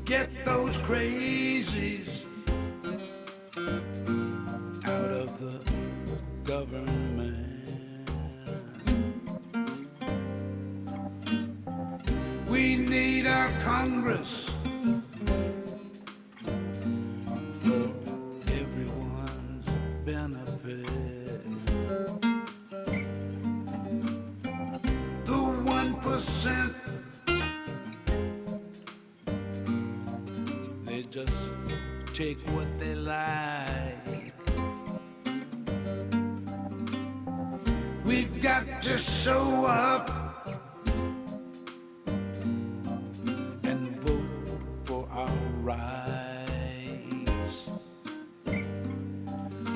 Get those crazies out of the government. We need our Congress for everyone's benefit. The 1%, they just take what they like. We've got to show up and vote for our rights.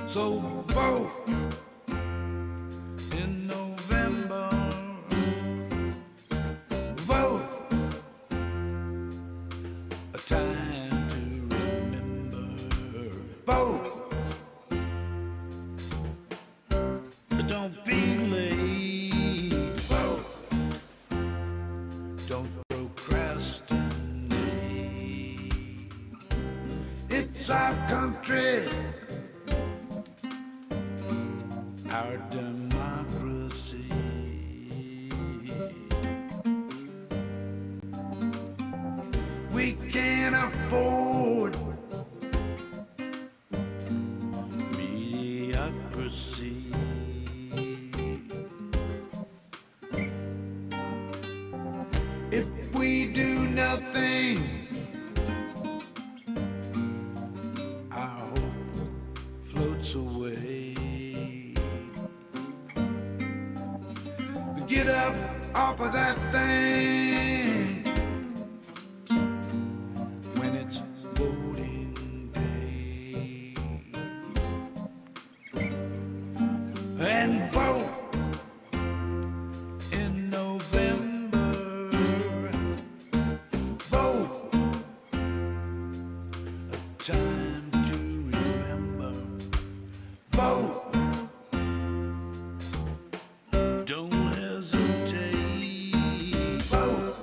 So vote in November. Vote, a time to remember. Vote, don't be late. Vote, don't procrastinate. It's our country, our democracy. We can't afford mediocrity. If we do nothing, our hope floats away. Get up off of that thing when it's voting day and vote in November. Vote, a time to remember. Vote, don't hesitate. Vote,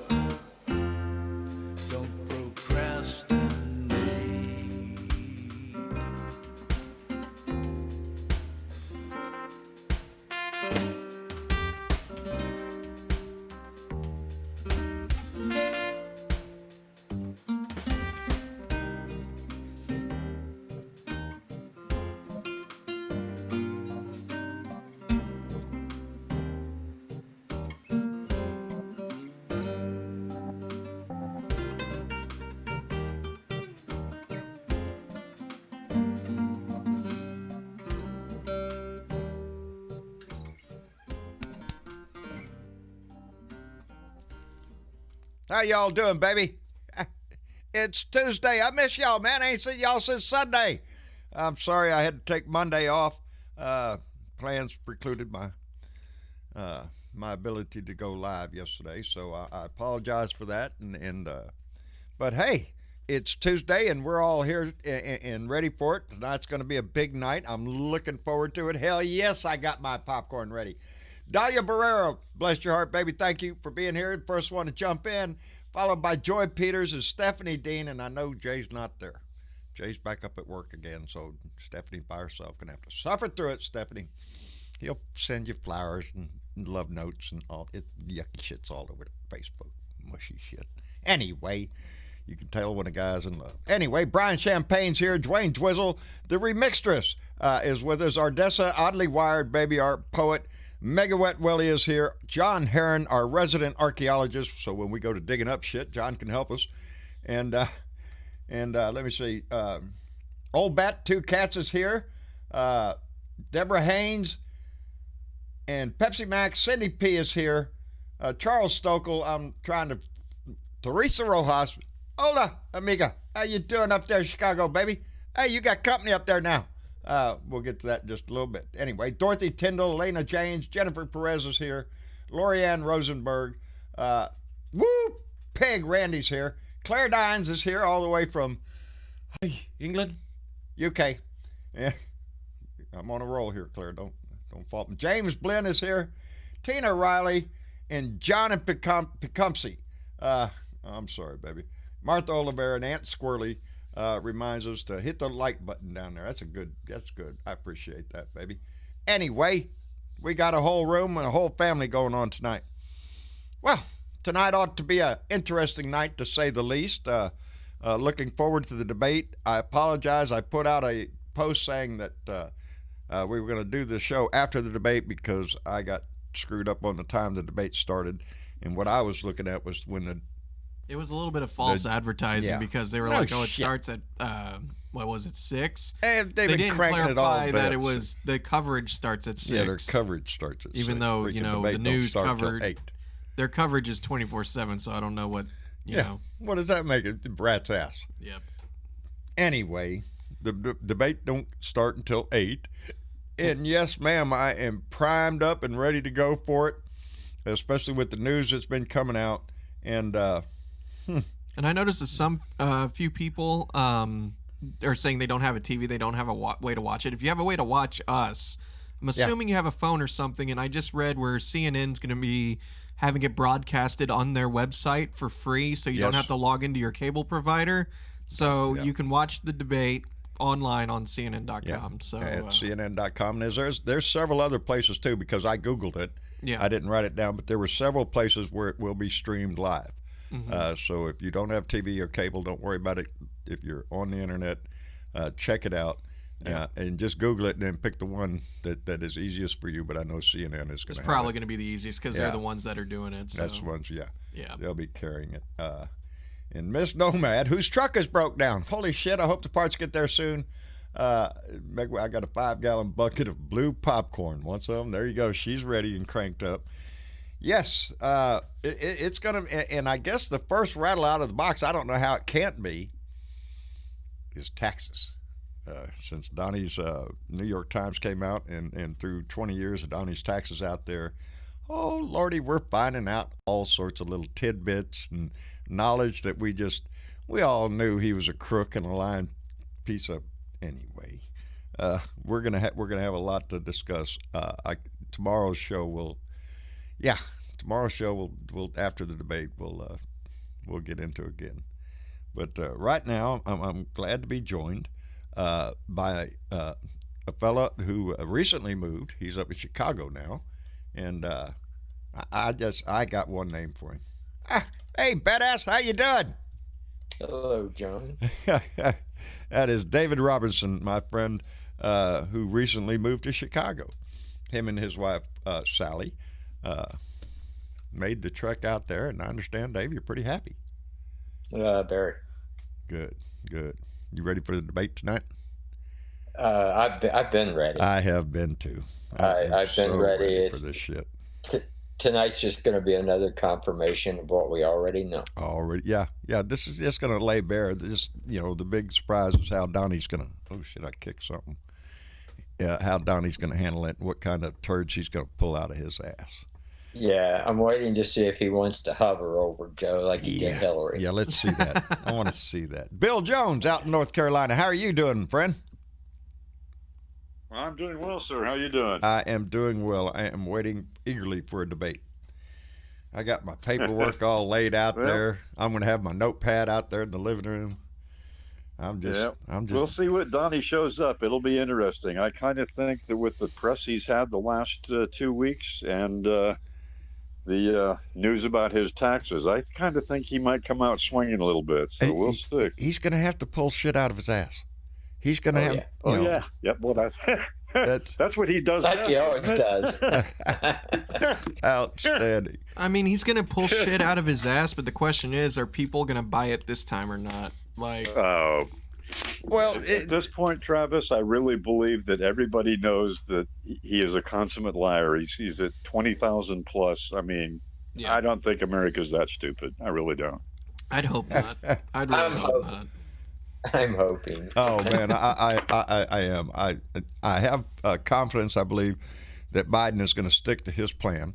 don't procrastinate. How y'all doing, baby? It's Tuesday. I miss y'all, man. I ain't seen y'all since Sunday. I'm sorry I had to take Monday off. Plans precluded my ability to go live yesterday, so I apologize for that. But hey, it's Tuesday, and we're all here and ready for it. Tonight's going to be a big night. I'm looking forward to it. Hell yes, I got my popcorn ready. Dalia Barrera, bless your heart, baby. Thank you for being here. First one to jump in, followed by Joy Peters and Stephanie Dean, and I know Jay's not there. Jay's back up at work again, so Stephanie by herself going to have to suffer through it, Stephanie. He'll send you flowers and love notes and all. Yucky shit's all over Facebook. Mushy shit. Anyway, you can tell when a guy's in love. Anyway, Brian Champagne's here. Dwayne Dwizzle, the remixtress, is with us. Ardessa, Oddly Wired, baby art poet. Mega Wet Willie is here. John Heron, our resident archaeologist. So when we go to digging up shit, John can help us. And let me see. Old Bat Two Cats is here. Deborah Haynes and Pepsi Max. Cindy P is here. Charles Stokel. I'm trying to. Teresa Rojas. Hola, amiga. How you doing up there in Chicago, baby? Hey, you got company up there now. We'll get to that in just a little bit. Anyway, Dorothy Tyndall, Elena James, Jennifer Perez is here. Lorianne Rosenberg. Peg Randy's here. Claire Dines is here all the way from England, UK. Yeah, I'm on a roll here, Claire. Don't fault me. James Blinn is here. Tina Riley and John and Pecumsey. I'm sorry, baby. Martha Oliver and Aunt Squirrely reminds us to hit the like button down there. That's good. I appreciate that, baby. Anyway, we got a whole room and a whole family going on tonight. Well, tonight ought to be an interesting night, to say the least. Looking forward to the debate. I apologize. I put out a post saying that we were going to do the show after the debate because I got screwed up on the time the debate started. And what I was looking at was when it was a little bit of false advertising because they were it starts at, 6? And they didn't clarify that it was the coverage starts at 6. Yeah, their coverage starts at 6. Even though, the news covered, their coverage is 24/7, so I don't know what, you know. What does that make it? Rat's ass. Yep. Anyway, the debate don't start until 8. And yes, ma'am, I am primed up and ready to go for it, especially with the news that's been coming out. And and I noticed that some few people are saying they don't have a TV, they don't have a way to watch it. If you have a way to watch us, I'm assuming you have a phone or something. And I just read where CNN's going to be having it broadcasted on their website for free, so you don't have to log into your cable provider. So you can watch the debate online on CNN.com. So at CNN.com. And there's several other places too, because I Googled it. Yeah. I didn't write it down, but there were several places where it will be streamed live. Mm-hmm. So if you don't have TV or cable, don't worry about it. If you're on the internet, check it out. And just Google it and then pick the one that is easiest for you. But I know CNN is going to It's probably going to be the easiest because they're the ones that are doing it. So. That's the ones, yeah. Yeah. They'll be carrying it. And Miss Nomad, whose truck is broke down. Holy shit, I hope the parts get there soon. I got a 5-gallon bucket of blue popcorn. Want some? There you go. She's ready and cranked up. Yes, it's going to, and I guess the first rattle out of the box, I don't know how it can't be, is taxes. Since Donnie's New York Times came out, and through 20 years of Donnie's taxes out there, oh, Lordy, we're finding out all sorts of little tidbits and knowledge that we all knew he was a crook and a lying piece of. Anyway, we're gonna have a lot to discuss. Tomorrow's show will after the debate we'll get into again. But right now I'm glad to be joined by a fella who recently moved. He's up in Chicago now, and I got one name for him. Hey, badass, how you doing? Hello, John. That is David Robertson, my friend, who recently moved to Chicago. Him and his wife, Sally, made the trek out there, and I understand, Dave, you're pretty happy. Very. Good. You ready for the debate tonight? I've been ready. I have been too. I've been ready for this shit. Tonight's just going to be another confirmation of what we already know. Yeah. This is just going to lay bare this. The big surprise is how Donnie's going to. Oh shit! I kicked something. Yeah, how Donnie's going to handle it. What kind of turds he's going to pull out of his ass. Yeah, I'm waiting to see if he wants to hover over Joe like he did Hillary. Yeah, let's see that. I want to see that. Bill Jones out in North Carolina. How are you doing, friend? I'm doing well, sir. How you doing? I am doing well. I am waiting eagerly for a debate. I got my paperwork all laid out there. I'm going to have my notepad out there in the living room. We'll see what Donnie shows up. It'll be interesting. I kind of think that with the press he's had the last 2 weeks and the news about his taxes, I kind of think he might come out swinging a little bit. So we'll see. He's going to have to pull shit out of his ass. He's going to have. Yeah. Yep. Well, that's what he does. Like he always does. Outstanding. I mean, he's going to pull shit out of his ass, but the question is, are people going to buy it this time or not? Well, at this point, Travis, I really believe that everybody knows that he is a consummate liar. He's at 20,000 plus. I mean, I don't think America's that stupid. I really don't. I'd hope not. I'd really hope not. I'm hoping. Oh man, I am. I have confidence. I believe that Biden is going to stick to his plan.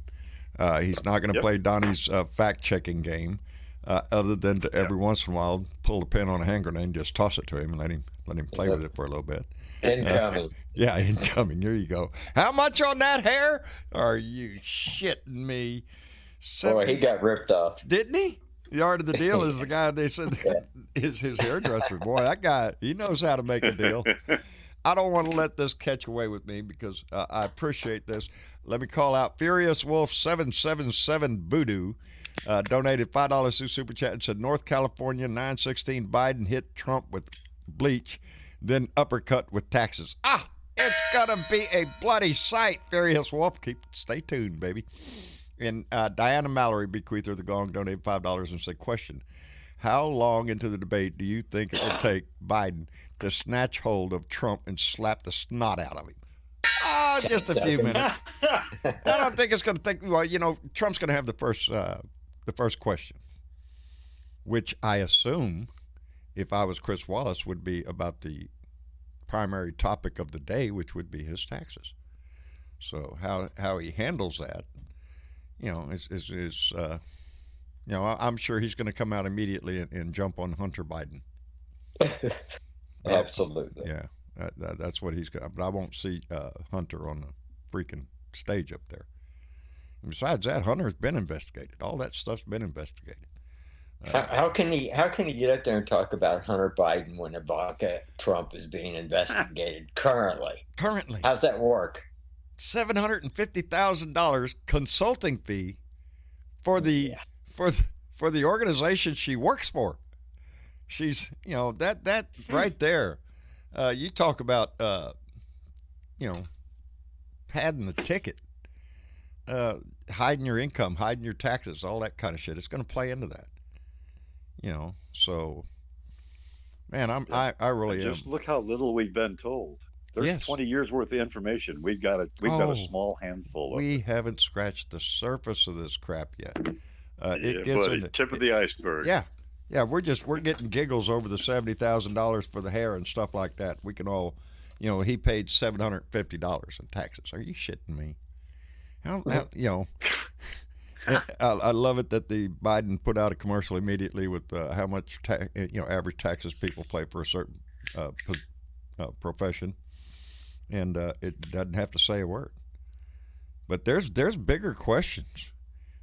He's not going to play Donnie's fact-checking game, other than to every once in a while pull the pin on a hand grenade and just toss it to him and let him play with it for a little bit. Incoming. Incoming. There you go. How much on that hair? Are you shitting me? Boy, he got ripped off. Didn't he? The art of the deal is the guy they said is his hairdresser. Boy, that guy, he knows how to make a deal. I don't want to let this catch away with me because I appreciate this. Let me call out Furious Wolf 777 Voodoo. Donated $5 through Super Chat and said, North California 9/16 Biden hit Trump with bleach, then uppercut with taxes. It's gonna be a bloody sight. Furious Wolf, stay tuned, baby. And Diana Mallory, bequeather of the Gong, donated $5 and said, question, how long into the debate do you think it will take Biden to snatch hold of Trump and slap the snot out of him? Just a few minutes. I don't think it's going to take. Well, Trump's going to have the first question, which I assume, if I was Chris Wallace, would be about the primary topic of the day, which would be his taxes. So how he handles that, I'm sure he's going to come out immediately and jump on Hunter Biden. Absolutely. Yeah. That's what he's got. But I won't see Hunter on the freaking stage up there. And besides that, Hunter's been investigated. All that stuff's been investigated. How can he get up there and talk about Hunter Biden when Ivanka Trump is being investigated currently? How's that work? $750,000 consulting fee for the organization she works for. She's that right there. You talk about padding the ticket, hiding your income, hiding your taxes, all that kind of shit. It's going to play into that. So, man, I really just look how little we've been told. There's 20 years worth of information. We've got a small handful of we it. haven't scratched the surface of this crap yet. It gets tip of the iceberg. Yeah, we're getting giggles over the $70,000 for the hair and stuff like that. We can all, he paid $750 in taxes. Are you shitting me? I love it that the Biden put out a commercial immediately with how much average taxes people pay for a certain profession, and it doesn't have to say a word. But there's bigger questions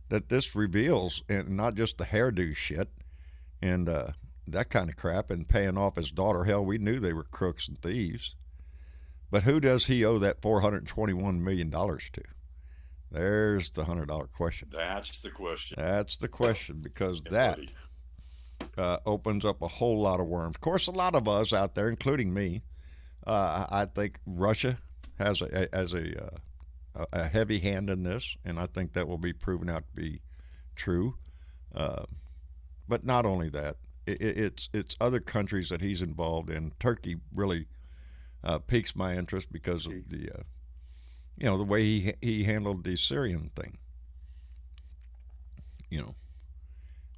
that this reveals, and not just the hairdo shit and that kind of crap, and paying off his daughter. Hell, we knew they were crooks and thieves. But who does he owe that $421 million to? There's the $100 question. That's the question. That's the question, because that opens up a whole lot of worms. Of course, a lot of us out there, including me, I think Russia has a heavy hand in this, and I think that will be proven out to be true. But not only that, it's other countries that he's involved in. Turkey really piques my interest because of the way he handled the Syrian thing.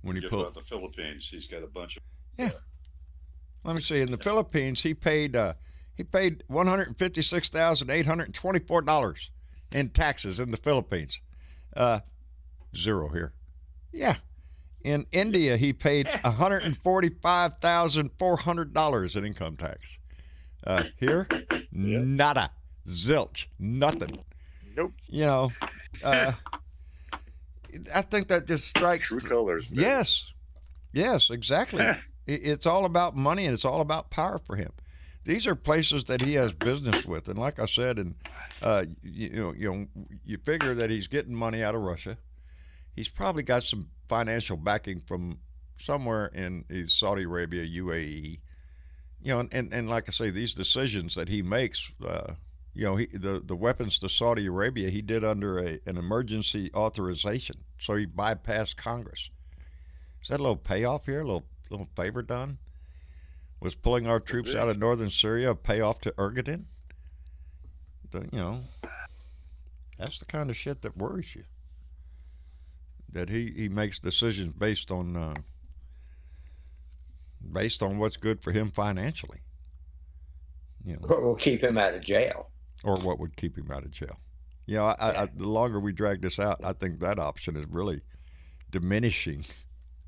When he pulled about the Philippines, he's got a bunch of Let me see. In the Philippines, he paid $156,824 in taxes in the Philippines. Zero here. Yeah. In India, he paid $145,400 in income tax. Here, nada. Zilch, nothing. Nope. I think that just strikes true colors. Man. Yes, exactly. It's all about money, and it's all about power for him. These are places that he has business with, and like I said, and you figure that he's getting money out of Russia. He's probably got some financial backing from somewhere in Saudi Arabia, UAE. And like I say, these decisions that he makes. The weapons to Saudi Arabia he did under an emergency authorization, so he bypassed Congress. Is that a little payoff here, a little favor done? Was pulling our troops out of northern Syria a payoff to Erdogan? That's the kind of shit that worries you. That he makes decisions based on what's good for him financially. What will keep him out of jail? Or what would keep him out of jail. The longer we drag this out, I think that option is really diminishing.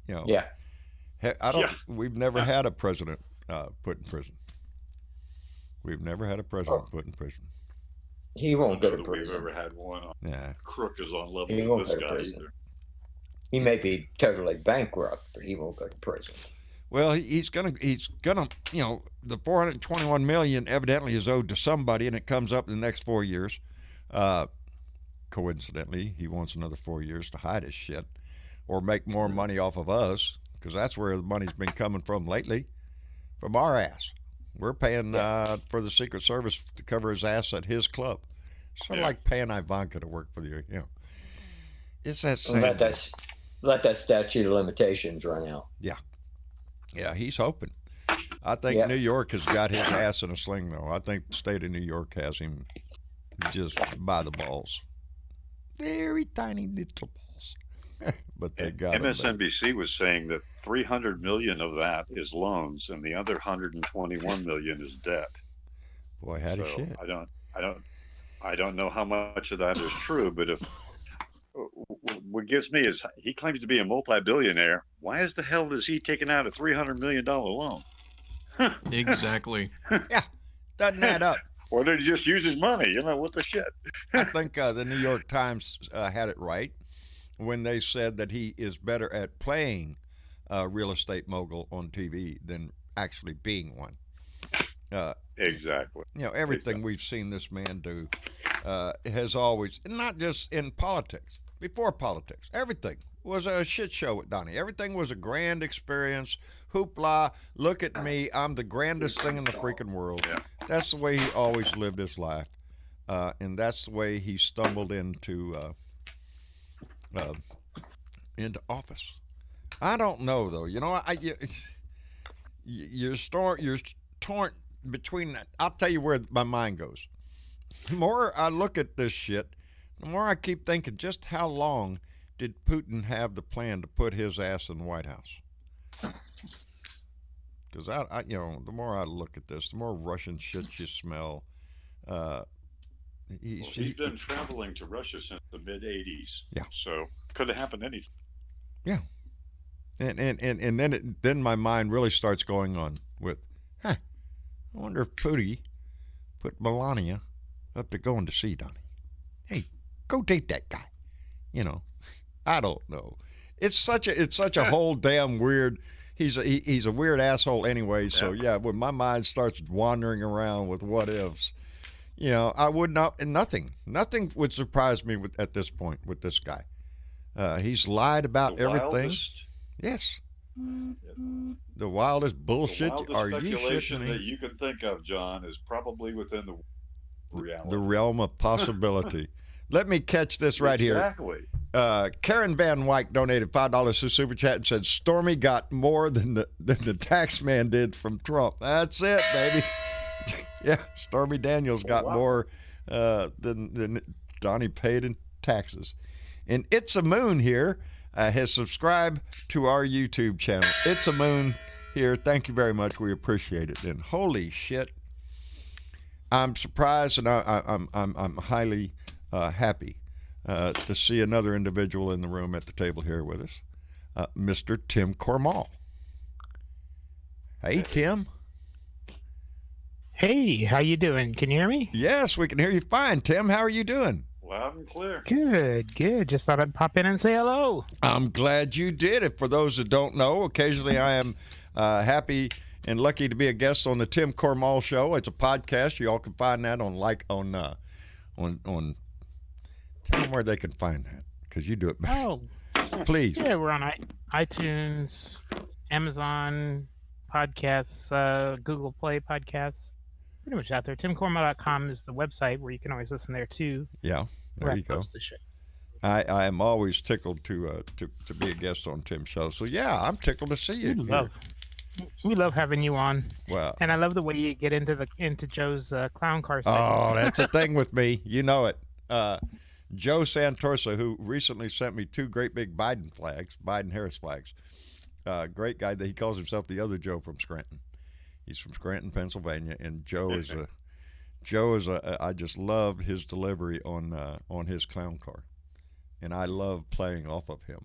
Yeah. We've never had a president put in prison. We've never had a president put in prison. He won't go to prison. We've ever had one. Yeah. Crook is on level with this guy either. He may be totally bankrupt, but he won't go to prison. Well, he's gonna, you know, the $421 million evidently is owed to somebody, and it comes up in the next 4 years. Coincidentally, he wants another 4 years to hide his shit or make more money off of us, because that's where the money's been coming from lately, from our ass. We're paying for the Secret Service to cover his ass at his club. Sort of like paying Ivanka to work for you, you know. It's that same. Let that statute of limitations run out. Yeah. Yeah, he's hoping. I think New York has got his ass in a sling, though. I think the state of New York has him just by the balls. Very tiny little balls. But they got MSNBC was saying that 300 million of that is loans and the other 121 million is debt. Boy, how do shit. I don't know how much of that is true, but if what gets me is he claims to be a multi-billionaire. Why is the hell is he taking out a $300 million loan? Exactly. Yeah, doesn't add up. Or did he just use his money? You know, what the shit? I think the New York Times had it right when they said that he is better at playing a real estate mogul on TV than actually being one. Exactly. You know, everything we've seen this man do has always, not just in politics, before politics, everything was a shit show with Donnie. Everything was a grand experience. Hoopla, look at me, I'm the grandest thing in the freaking world. Yeah. That's the way he always lived his life. And that's the way he stumbled into office. I don't know, though. You know, you're torn between that. I'll tell you where my mind goes. The more I look at this shit, the more I keep thinking, just how long did Putin have the plan to put his ass in the White House? Because you know, the more I look at this, the more Russian shit you smell. He's been traveling to Russia since the mid '80s. Yeah. So could have happened anytime. Yeah. And then my mind really starts going on with, I wonder if Putin put Melania up to going to see Donnie. Hey, go date that guy. You know, I don't know. It's such a whole damn weird. He's a weird asshole anyway. So yeah, when my mind starts wandering around with what ifs, you know, I would not. And nothing would surprise me at this point with this guy. He's lied about everything. Wildest, yes. The wildest bullshit. The wildest Are you speculation shitting me? that you can think of, John, is probably within the reality. The realm of possibility. Let me catch this right here. Exactly. Karen Van Wyck donated $5 to Super Chat and said Stormy got more than the tax man did from Trump. That's it, baby. Yeah, Stormy Daniels got more than Donnie paid in taxes. And It's a Moon here has subscribed to our YouTube channel. It's a Moon here. Thank you very much. We appreciate it. And holy shit, I'm surprised and I'm highly happy to see another individual in the room at the table here with us, Mr. Tim Cormall. Hey, Tim. Hey, how you doing? Can you hear me? Yes, we can hear you fine. Tim, how are you doing? Loud and clear. Good. Just thought I'd pop in and say hello. I'm glad you did it. For those that don't know, occasionally I am happy and lucky to be a guest on the Tim Cormall Show. It's a podcast. You all can find that on tell them where they can find that, because you do it better. Oh, please. Yeah, we're on iTunes, Amazon Podcasts, Google Play Podcasts. Pretty much out there. TimCormall.com is the website where you can always listen there too. Yeah, there you go. I am always tickled to be a guest on Tim's show. So yeah, I'm tickled to see you. We love having you on. Wow. And I love the way you get into Joe's clown car segment. Oh, that's a thing with me. You know it. Joe Santorsa, who recently sent me 2 great big Biden-Harris flags. Great guy. He calls himself the other Joe from Scranton. He's from Scranton, Pennsylvania, and Joe is I just love his delivery on his clown car, and I love playing off of him.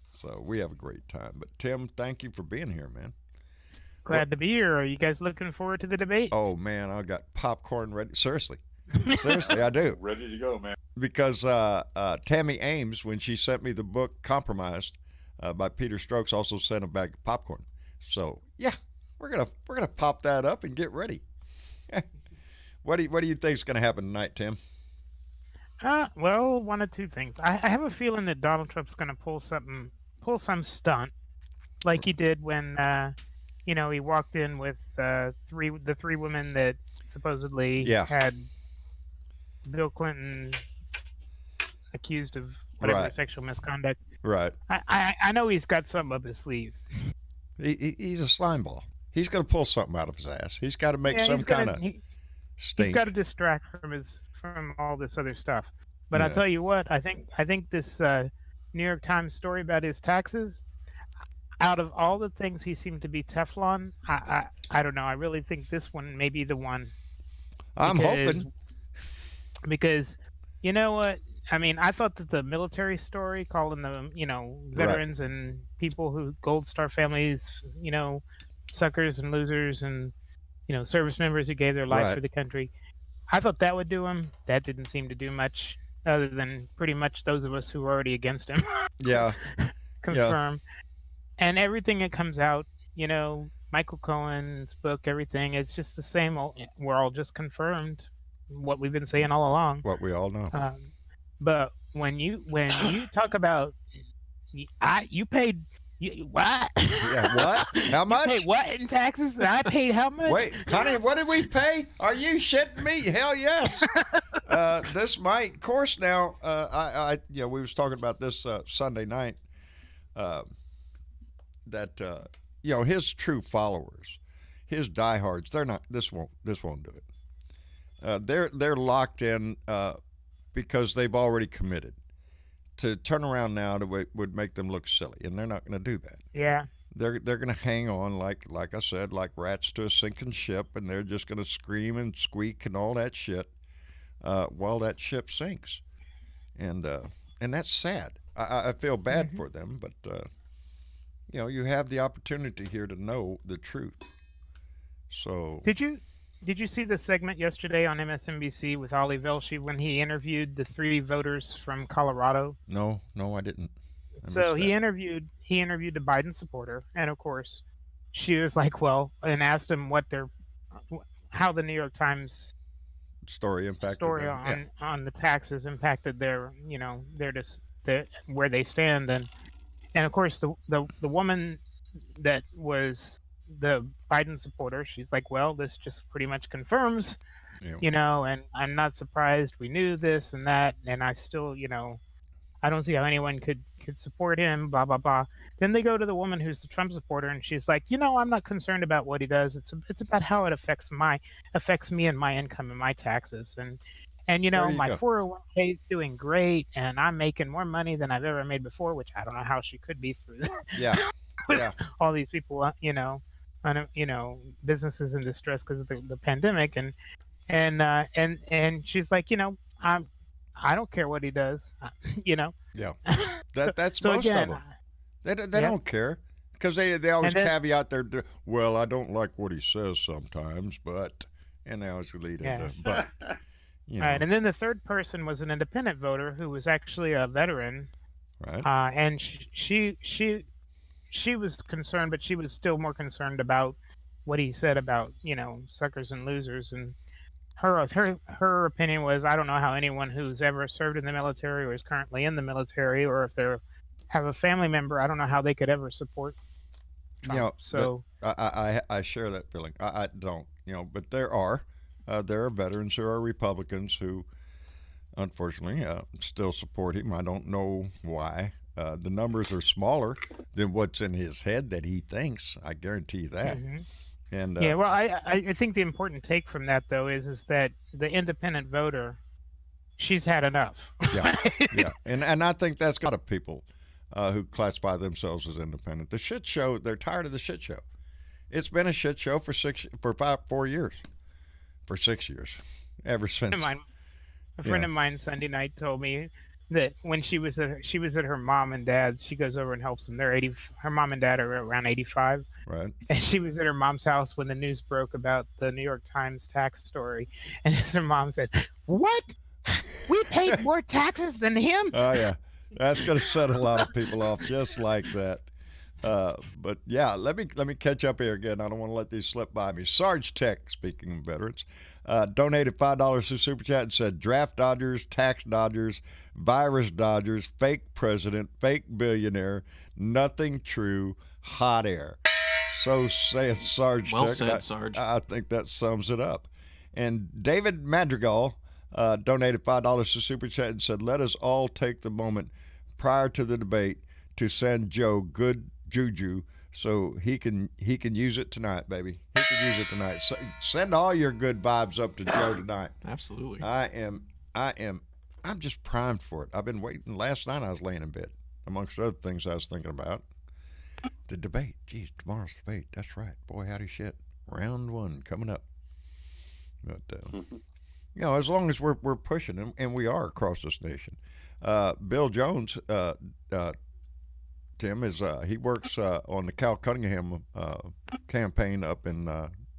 So we have a great time. But Tim, thank you for being here, man. Glad to be here. Are you guys looking forward to the debate? Oh man, I got popcorn ready. Seriously, I do. Ready to go, man. because Tammy Ames, when she sent me the book Compromised by Peter Stokes, also sent a bag of popcorn. So yeah, we're gonna pop that up and get ready. What do you think is gonna happen tonight, Tim? Well, one of two things. I have a feeling that Donald Trump's gonna pull some stunt, like he did when he walked in with the three women that supposedly had Bill Clinton accused of whatever sexual misconduct. Right. I know he's got something up his sleeve. He's a slime ball. He's going to pull something out of his ass. He's got to make some kind of stink. He's got to distract from all this other stuff. But I'll tell you what, I think this New York Times story about his taxes, out of all the things he seemed to be Teflon, I don't know. I really think this one may be the one. I'm hoping. Because you know what? I mean, I thought that the military story, calling the veterans and people who Gold Star families, suckers and losers, and service members who gave their lives for the country, I thought that would do him. That didn't seem to do much, other than pretty much those of us who were already against him. Yeah. Confirm. And everything that comes out, Michael Cohen's book, everything, it's just the same. We're all just confirmed what we've been saying all along. What we all know. But when you talk about you paid what? Yeah, what? How much? You paid what in taxes? And I paid how much? Wait, honey, what did we pay? Are you shitting me? Hell yes. This might, of course. Now, we was talking about this Sunday night. That his true followers, his diehards, they're not. This won't do it. They're locked in because they've already committed. To turn around now would make them look silly, and they're not going to do that. Yeah. They're going to hang on like I said, like rats to a sinking ship, and they're just going to scream and squeak and all that shit while that ship sinks, and that's sad. I feel bad for them, but you have the opportunity here to know the truth. So Did you see the segment yesterday on MSNBC with Ollie Velshi when he interviewed the 3 voters from Colorado? No, I didn't. So he interviewed a Biden supporter, and of course, she was like, "Well," and asked him how the New York Times story impacted on the taxes impacted their where they stand, and of course the woman that was the Biden supporter, she's like, well, this just pretty much confirms, and I'm not surprised. We knew this and that, and I still, I don't see how anyone could support him, blah, blah, blah. Then they go to the woman who's the Trump supporter, and she's like, I'm not concerned about what he does. It's about how it affects me and my income and my taxes. And my 401k is doing great, and I'm making more money than I've ever made before, which I don't know how she could be through this. Yeah. All these people, businesses in distress because of the pandemic, and she's like, I don't care what he does, Yeah. That's so most again, of them. They don't care because they always caveat their. Well, I don't like what he says sometimes, but and they always lead into but. Right, and then the third person was an independent voter who was actually a veteran, right? And she was concerned, but she was still more concerned about what he said about suckers and losers, and her opinion was, I don't know how anyone who's ever served in the military or is currently in the military, or if they have a family member, I don't know how they could ever support Trump. So I share that feeling. I don't, but there are veterans who are Republicans who unfortunately still support him. I don't know why. The numbers are smaller than what's in his head that he thinks. I guarantee you that. Mm-hmm. And well, I think the important take from that though is that the independent voter, she's had enough. Yeah, and I think that's got a people who classify themselves as independent. The shit show. They're tired of the shit show. It's been a shit show for 4 years, for 6 years, ever since. A friend of mine Sunday night told me that when she was at her mom and dad's, she goes over and helps them. Her mom and dad are around 85. Right. And she was at her mom's house when the news broke about the New York Times tax story. And her mom said, "What?" We paid more taxes than him. Oh yeah, that's going to set a lot of people off just like that. But yeah, let me catch up here again. I don't want to let these slip by me. Sarge Tech, speaking of veterans, donated $5 to Super Chat and said, draft dodgers, tax dodgers, virus dodgers, fake president, fake billionaire, nothing true, hot air. So saith Sarge Well Tech. said, Sarge. I think that sums it up. And David Madrigal donated $5 to Super Chat and said, let us all take the moment prior to the debate to send Joe good juju so he can use it tonight, baby. He can use it tonight. So send all your good vibes up to Joe tonight. Absolutely. I'm just primed for it. I've been waiting. Last night I was laying in bed, amongst other things I was thinking about. The debate. Geez, tomorrow's debate. That's right. Boy, howdy shit. Round 1 coming up. But as long as we're pushing, and we are across this nation. Bill Jones, Tim, is he works on the Cal Cunningham campaign up in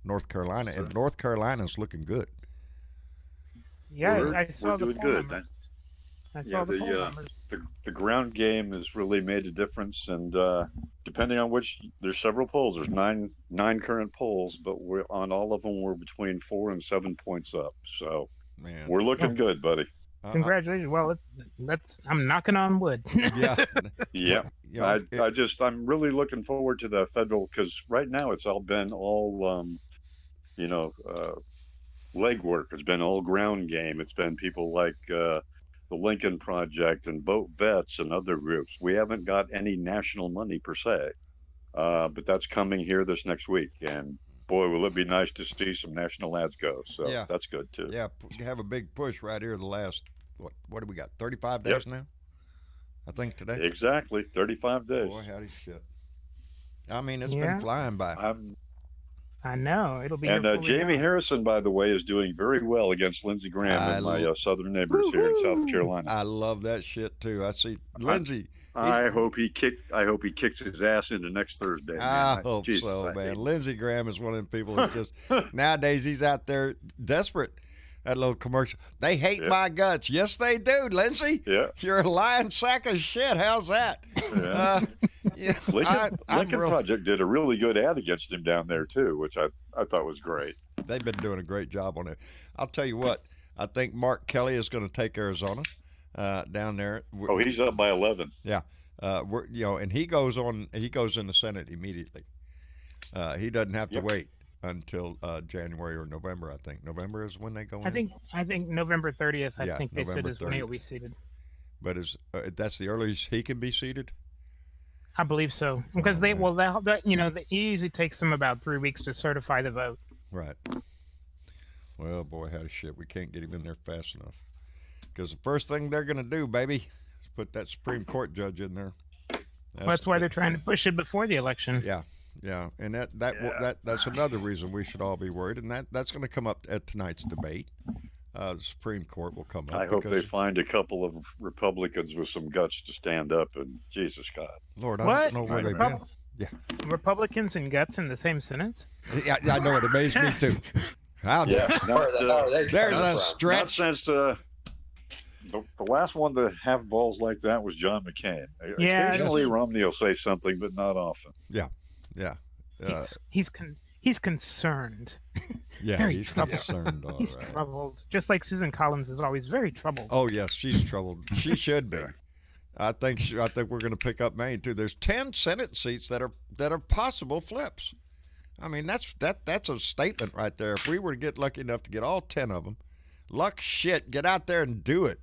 North Carolina, and North Carolina's looking good. Yeah, I saw the doing poll good. numbers. I saw the poll numbers. The ground game has really made a difference, and depending on which, there's several polls. There's nine current polls, but we're on all of them. We're between 4 and 7 points up. So Man, we're looking good, buddy. Congratulations. Well, I'm knocking on wood. Yeah. Yeah. You know, I'm really looking forward to the federal, because right now it's all been legwork. It's been all ground game. It's been people like the Lincoln Project and Vote Vets and other groups. We haven't got any national money per se, but that's coming here this next week. And boy, will it be nice to see some national ads go. So Yeah. that's good too. Yeah, have a big push right here the last, what do we got, 35 days now? I think today. Exactly, 35 days. Boy, howdy shit. I mean, it's Yeah. been flying by. I know. It'll be. And here before we Jamie know it. Harrison, by the way, is doing very well against Lindsey Graham and my southern neighbors here in South Carolina. I love that shit too. I see Lindsey. I hope he kicks his ass into next Thursday. Man. I hope Jesus, so, I man. hate Lindsey Graham is one of them people who just nowadays he's out there desperate. That little commercial. They hate my guts. Yes, they do, Lindsey. Yeah. You're a lying sack of shit. How's that? Yeah. Lincoln I'm Project did a really good ad against him down there too, which I thought was great. They've been doing a great job on it. I'll tell you what. I think Mark Kelly is going to take Arizona down there. He's up by 11. Yeah. And he goes in the Senate immediately. He doesn't have to wait until January or November. I think November is when they go in. I think November 30th. I think they November said is when he'll 30th. be seated. But that's the earliest he can be seated? I believe so, because it usually takes them about 3 weeks to certify the vote. Right. Well, boy, howdy shit. We can't get him in there fast enough. Because the first thing they're going to do, baby, is put that Supreme Court judge in there. That's why they're trying to push it before the election. Yeah. And that's another reason we should all be worried. And that's going to come up at tonight's debate. The Supreme Court will come up. I hope they find a couple of Republicans with some guts to stand up, and Jesus God. Lord, I don't know where they've been. Yeah. Republicans and guts in the same sentence? Yeah, I know. It amazed me, too. There's a stretch. Not since the last one to have balls like that was John McCain. Occasionally Romney will say something, but not often. Yeah. He's concerned. Yeah, very he's troubled. concerned. All He's right. troubled. Just like Susan Collins is always very troubled. Oh yes, she's troubled. She should be. I think we're going to pick up Maine too. There's 10 Senate seats that are possible flips. I mean, that's a statement right there. If we were to get lucky enough to get all 10 of them, luck shit, get out there and do it.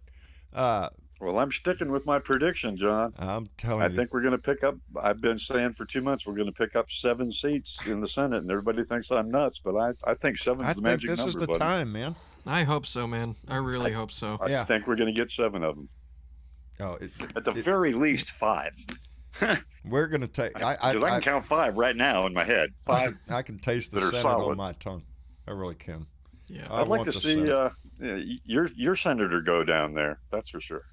Well, I'm sticking with my prediction, John. I'm telling I you. think we're going to pick up, I've been saying for 2 months, we're going to pick up 7 seats in the Senate, and everybody thinks I'm nuts, but I think 7 is the magic number. I think this is the time, man. I hope so, man. I really hope so. I think we're going to get 7 of them. At the very least 5. We're going to take... Because I can count 5 right now in my head. 5 I can taste the Senate on my tongue. I really can. Yeah, I'd like to see your senator go down there. That's for sure.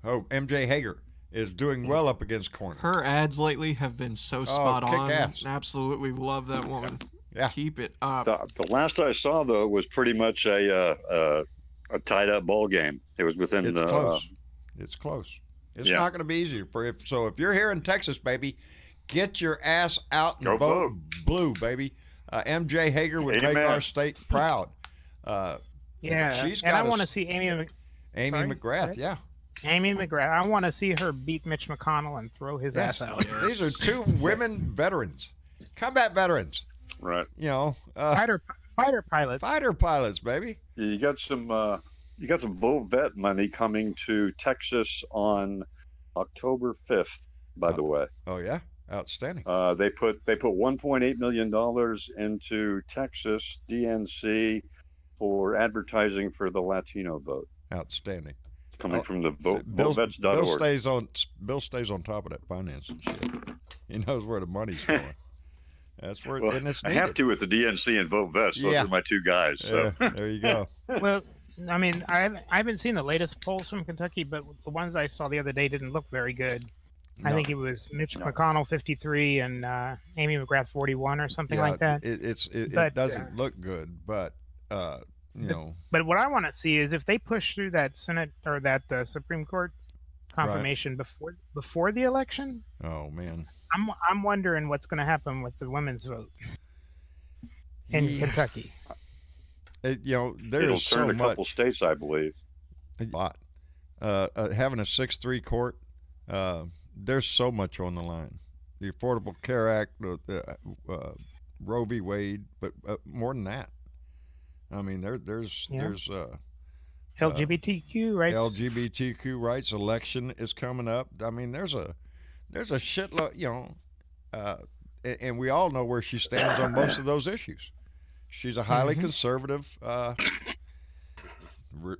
Oh, MJ Hager is doing well up against Cornyn. Her ads lately have been so spot on. Kick-ass. Absolutely love that woman. Yeah. Keep it up. The last I saw, though, was pretty much a a tied-up ball game. It was within. It's close. It's close. It's not going to be easier if you're here in Texas, baby, get your ass out and vote blue, baby. MJ Hager would make our state proud. And I want to see Amy McGrath. Yeah. Amy McGrath. I want to see her beat Mitch McConnell and throw his ass out. These are two women veterans, combat veterans. Right. Fighter pilots. Fighter pilots, baby. You got some Vote Vet money coming to Texas on October 5th. By the way. Oh yeah, outstanding. They put $1.8 million into Texas DNC for advertising for the Latino vote. Outstanding. Coming from the votevets.org. Bill stays on top of that financing shit. He knows where the money's going. That's where and it's needed. I have to with the DNC and Vote Vets. Those are my two guys. So there you go. Well, I mean, I haven't seen the latest polls from Kentucky, but the ones I saw the other day didn't look very good. No. I think it was Mitch McConnell 53 and Amy McGrath 41 or something like that. It doesn't look good, but But what I want to see is if they push through that Senate or that Supreme Court confirmation before the election. Oh man, I'm wondering what's going to happen with the women's vote in Kentucky. It'll there's turn so a couple states, I believe. A lot. Having a 6-3 court, there's so much on the line. The Affordable Care Act, Roe v. Wade, but more than that. I mean, there's LGBTQ rights. LGBTQ rights. Election is coming up. I mean, there's a shitload. And we all know where she stands on most of those issues. She's a highly conservative,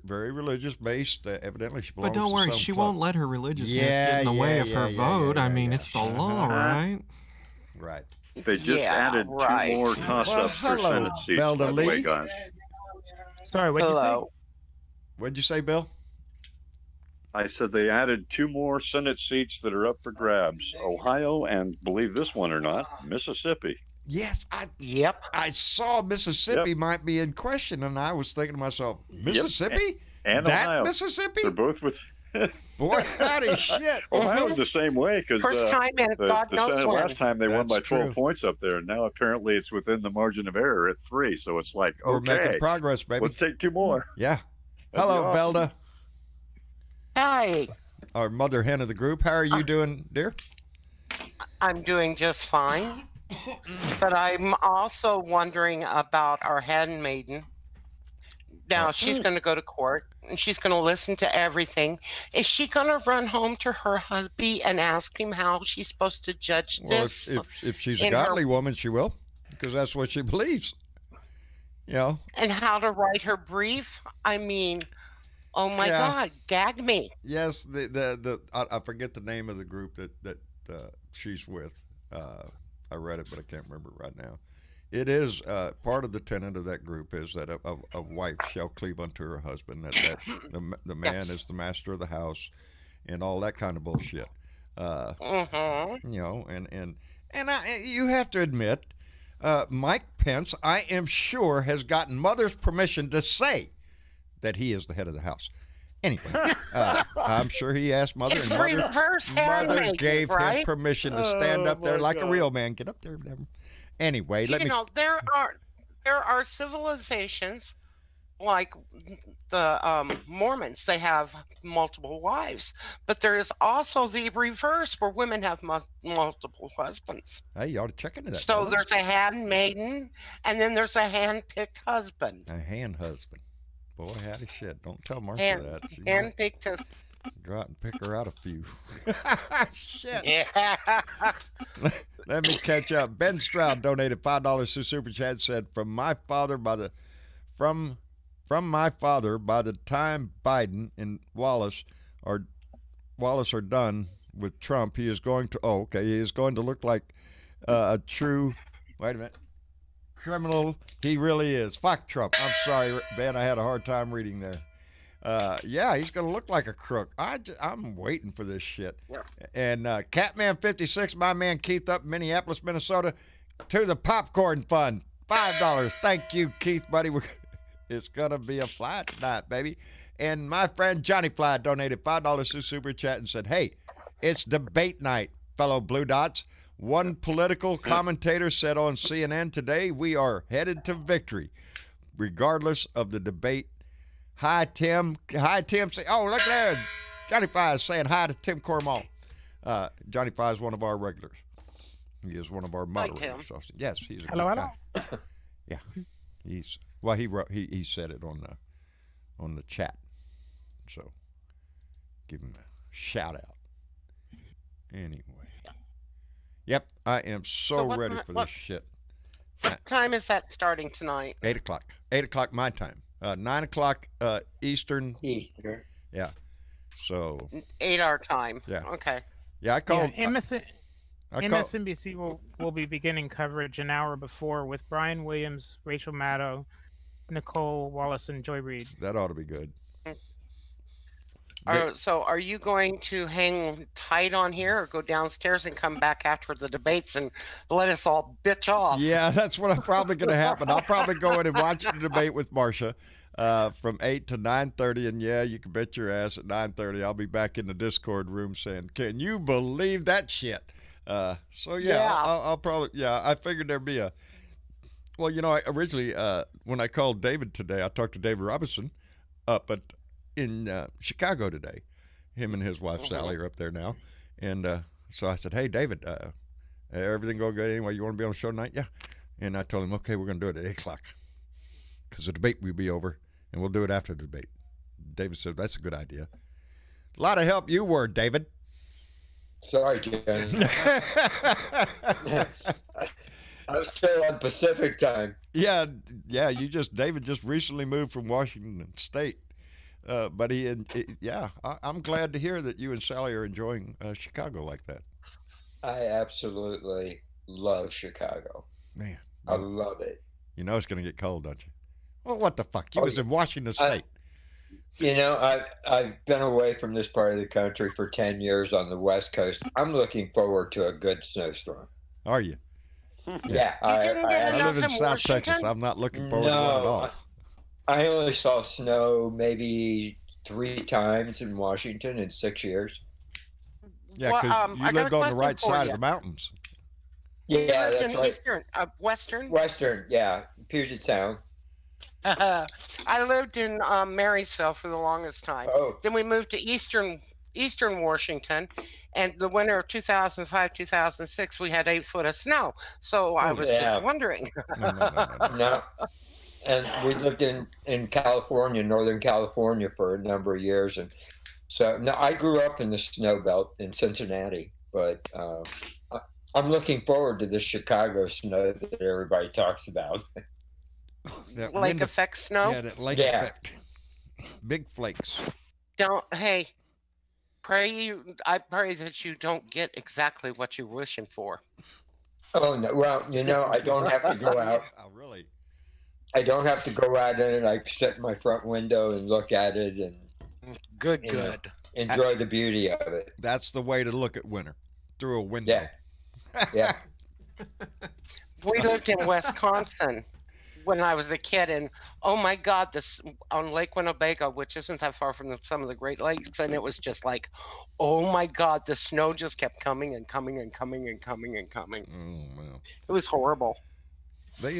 very religious based. Evidently, she belongs. But don't worry, she won't let her religiousness get in the way of her vote. I mean, it's the law, right? Right. They just added 2 more toss-ups for Senate seats. By the way, guys. Sorry, what'd you say? What'd you say, Bill? I said they added 2 more Senate seats that are up for grabs. Ohio and, believe this one or not, Mississippi. Yes, I saw Mississippi might be in question, and I was thinking to myself, Mississippi? And that Ohio. Mississippi? They're both with... Boy, howdy shit. Ohio's the same way because First time in God knows Senate when. last time they won by 12 true. points up there, and now apparently it's within the margin of error at 3. So it's like, We're making progress, baby. Let's take 2 more. Yeah. That'd Hello, be awesome. Velda. Hi, Our mother hen of the group. How are you doing, dear? I'm doing just fine. But I'm also wondering about our handmaiden. Now, she's going to go to court, and she's going to listen to everything. Is she going to run home to her husband and ask him how she's supposed to judge this? Well, if she's a godly woman, she will, because that's what she believes. And how to write her brief? I mean, oh my God, gag me. Yes, I forget the name of the group that she's with. I read it, but I can't remember it right now. It is part of the tenet of that group is that a wife shall cleave unto her husband. That the man is the master of the house, and all that kind of bullshit. And you have to admit, Mike Pence, I am sure, has gotten mother's permission to say that he is the head of the house. Anyway, I'm sure he asked mother, It's and mother gave right? him permission to stand up there like a real man. Get up there. Anyway, there are civilizations like the Mormons. They have multiple wives, but there is also the reverse where women have multiple husbands. Hey, you ought to check into that. So there's a handmaiden, and then there's a hand-picked husband. A hand husband. Boy, howdy shit. Don't tell Marcia that. She hand-picked husband. Go out and pick her out a few. Shit. Yeah. Let me catch up. Ben Stroud donated $5 to Super Chat. Said, from my father by the time Biden and Wallace are done with Trump, he is going to he is going to look like a true criminal. He really is. Fuck Trump. I'm sorry, Ben. I had a hard time reading there. He's going to look like a crook. I'm waiting for this shit. Yeah. And Catman56, my man Keith up in Minneapolis, Minnesota, to the Popcorn Fund. $5. Thank you, Keith, buddy. It's going to be a fly tonight, baby. And my friend Johnny Fly donated $5 to Super Chat and said, hey, it's debate night, fellow Blue Dots. One political commentator said on CNN today, we are headed to victory, regardless of the debate. Hi, Tim. Hi, Tim. Oh, look there. Johnny Fly is saying hi to Tim Cormall. Johnny Fly is one of our regulars. He is one of our moderators. Yes, he's a good guy. Yeah. He said it on the chat. So give him a shout out. Anyway. Yep, I am so ready for this shit. What time is that starting tonight? 8 o'clock. 8 o'clock my time. 9 o'clock Eastern. Eastern. Yeah. So 8 our time. Yeah. Okay. Yeah, I called. Yeah, MSNBC will be beginning coverage an hour before with Brian Williams, Rachel Maddow, Nicole Wallace, and Joy Reid. That ought to be good. So are you going to hang tight on here or go downstairs and come back after the debates and let us all bitch off? Yeah, that's what I'm probably going to happen. I'll probably go in and watch the debate with Marcia from 8 to 9:30. And yeah, you can bet your ass at 9:30 I'll be back in the Discord room saying, can you believe that shit? So yeah. I'll probably, I figured there'd be well, I originally, when I called David today, I talked to David Robinson up in Chicago today. Him and his wife Sally are up there now, and so I said, "Hey, David, everything going good anyway? You want to be on the show tonight?" Yeah, and I told him, "Okay, we're going to do it at 8 o'clock because the debate will be over, and we'll do it after the debate." David said, "That's a good idea." A lot of help you were, David. Sorry, Jen. I was still on Pacific time. Yeah. David just recently moved from Washington State. But I'm glad to hear that you and Sally are enjoying Chicago like that. I absolutely love Chicago. Man, I love it. You know it's going to get cold, don't you? Well, what the fuck? You was in Washington State. I've been away from this part of the country for 10 years on the West Coast. I'm looking forward to a good snowstorm. Are you? Yeah. I live in South Texas. I'm not looking forward to one at all. I only saw snow maybe 3 times in Washington in 6 years. Yeah, because you lived on the right side of the mountains. Yeah, that's right. Eastern, Western? Western, yeah. Puget Sound. I lived in Marysville for the longest time. Oh. Then we moved to Eastern Washington, and the winter of 2005, 2006, we had 8 foot of snow. So I was just wondering. No. And we lived in California, Northern California, for a number of years. And so now I grew up in the snow belt in Cincinnati, but I'm looking forward to this Chicago snow that everybody talks about. Lake effect snow? Yeah, that lake effect. Big flakes. I pray that you don't get exactly what you're wishing for. Oh, no. Well, I don't have to go out. Oh, really? I don't have to go out in it. I sit in my front window and look at it and good. Enjoy the beauty of it. That's the way to look at winter, through a window. Yeah. We lived in Wisconsin when I was a kid, and oh my God, this on Lake Winnebago, which isn't that far from some of the Great Lakes, and it was just like, oh my God, the snow just kept coming and coming and coming and coming and coming. Oh man, it was horrible. They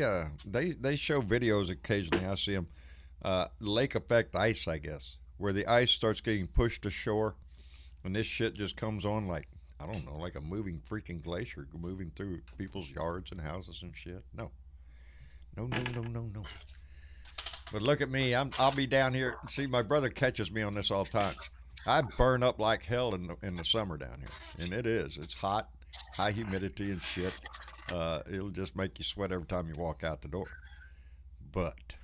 show videos occasionally. I see them, lake effect ice, I guess, where the ice starts getting pushed ashore, and this shit just comes on like, I don't know, like a moving freaking glacier moving through people's yards and houses and shit. No. But look at me, I'll be down here. See, my brother catches me on this all the time. I burn up like hell in the summer down here, and it's hot, high humidity and shit. It'll just make you sweat every time you walk out the door. But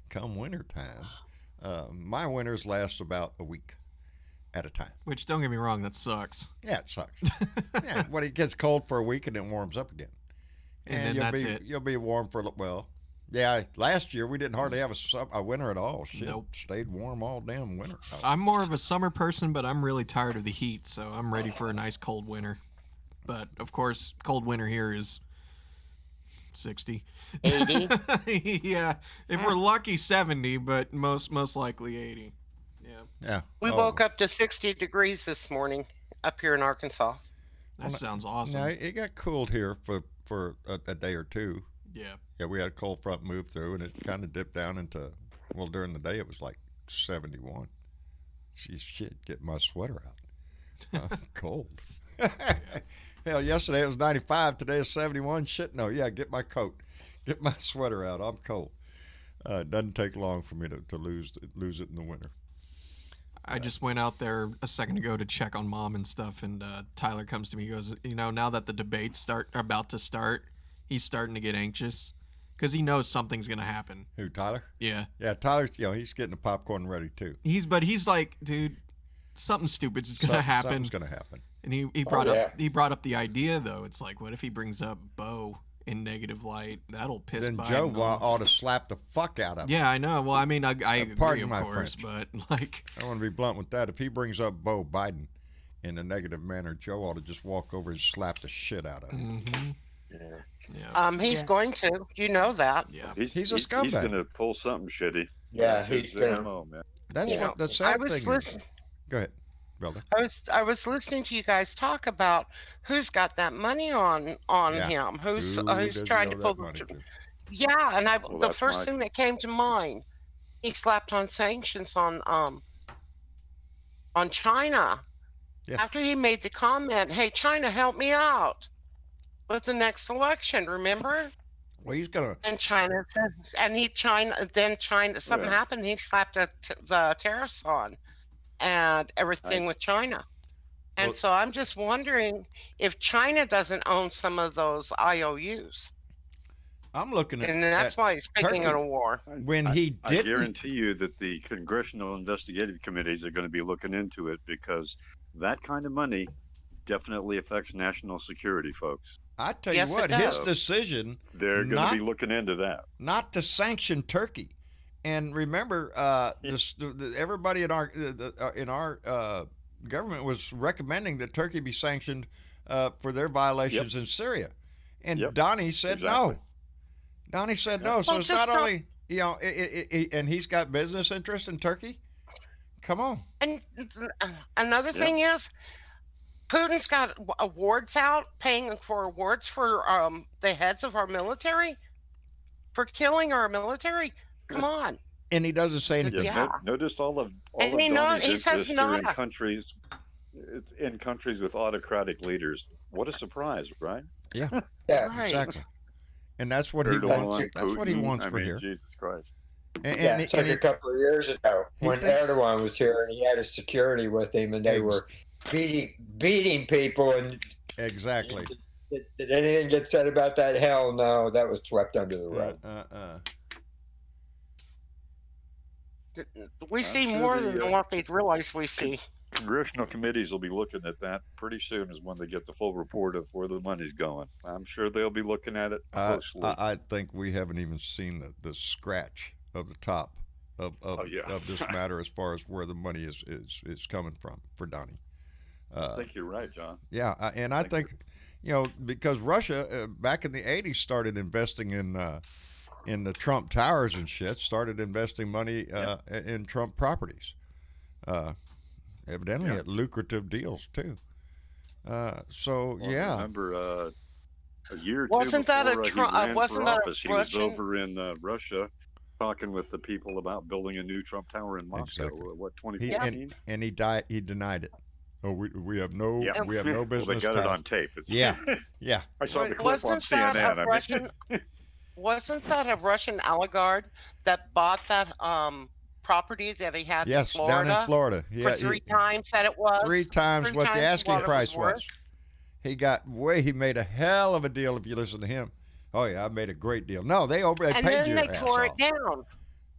come winter time, my winters last about a week at a time. Which, don't get me wrong, that sucks. Yeah, it sucks. Yeah, when it gets cold for a week and then warms up again. And then that's it. You'll be warm for, yeah, last year we didn't hardly have a winter at all. Shit, nope. Stayed warm all damn winter. I'm more of a summer person, but I'm really tired of the heat, so I'm ready for a nice cold winter. But, of course, cold winter here is 60. 80? Yeah, if we're lucky, 70, but most likely 80. Yeah. Yeah. We woke up to 60 degrees this morning up here in Arkansas. That sounds awesome. Now it got cooled here for a day or two. Yeah. Yeah, we had a cold front move through, and it kind of dipped down into, well, during the day it was like 71. Geez, shit, get my sweater out. Cold. Hell, yesterday it was 95. Today is 71. Shit, no. Yeah, get my coat. Get my sweater out. I'm cold. It doesn't take long for me to lose it in the winter. I just went out there a second ago to check on Mom and stuff, and Tyler comes to me. He goes, now that the debates are about to start, he's starting to get anxious because he knows something's gonna happen. Who, Tyler? Yeah. Yeah, Tyler's. He's getting the popcorn ready too. He's like, dude, something stupid's gonna happen. Something's gonna happen. And he brought up the idea though. It's like, what if he brings up Bo in negative light? That'll piss. Then Biden Joe off. ought to slap the fuck out of him. Yeah, I know. Well, I mean, I agree, of course, French. but like, I want to be blunt with that. If he brings up Bo Biden in a negative manner, Joe ought to just walk over and slap the shit out of him. mm-hmm. Yeah. He's going to. You know that. Yeah. He's a scumbag. He's gonna pull something shitty. Yeah, That's he's his gonna. MO, man. That's Yeah. what the sad thing is. listening. Go ahead, Belda. I was listening to you guys talk about who's got that money on Yeah. him. Who's Who who's does he trying owe to that pull money the to? Yeah, and Well, the that's first my- thing that came to mind, he slapped on sanctions on China. Yeah. After he made the comment, "Hey, China, help me out with the next election," remember? Well, he's gonna. And China said, China, something Yeah. happened. He slapped the tariffs on, and everything with China. And Well- so I'm just wondering if China doesn't own some of those IOUs, I'm looking at. and that's why he's picking Turkey. on a war. When he I didn't. guarantee you that the congressional investigative committees are going to be looking into it because that kind of money definitely affects national security, folks. I tell Yes, you it what, his does. decision They're going Not- to be looking into that. not to sanction Turkey, and remember, everybody in our government was recommending that Turkey be sanctioned for their violations in Syria, and Yep. Donnie said Exactly. no. Donnie said no. So Well, it's just not not- only and he's got business interest in Turkey. Come on. And another thing is, Putin's got awards out, paying for awards for the heads of our military for killing our military. Come on. And he doesn't say anything. Yeah. Notice all of And Donnie's he says interests are in nada. countries with autocratic leaders. What a surprise, right? Yeah, Yeah, Right. exactly. And that's what he Erdogan, wants. That's what he Putin, wants I for mean, here. Jesus Christ. And, yeah. and, It's like and a couple of years ago he when thinks- Erdogan was here and he had his security with him, and they were beating people, and exactly. did anything get said about that? Hell no, that was swept under the rug. We I'm see sure more the, than what they realize we see. Congressional committees will be looking at that pretty soon is when they get the full report of where the money's going. I'm sure they'll be looking at it closely. I think we haven't even seen the scratch of the top of this matter as far as where the money is coming from for Donnie. I think you're right, John. Yeah, and I think because Russia back in the '80s started investing in the Trump towers and shit, started investing money in Trump properties. Evidently at lucrative deals too. So Well, yeah. I remember a year or two Wasn't that a before he ran wasn't for that a office, he was Russian- over in Russia talking with the people about building a new Trump tower in Moscow. Exactly. What, 2015? And he denied it. Oh, we have no Yeah. we have no business. Well, they got it ties. on tape. It's, Yeah. Yeah. I saw the clip on Wasn't that CNN. a Russian? Wasn't that a Russian oligarch that bought that property that he had Yes, in Florida, down in Florida. for Yeah, three times that it was? three times what the asking what it price worth? was. He made a hell of a deal if you listen to him. Oh yeah, I made a great deal. No, they And paid then your they ass tore off. it down.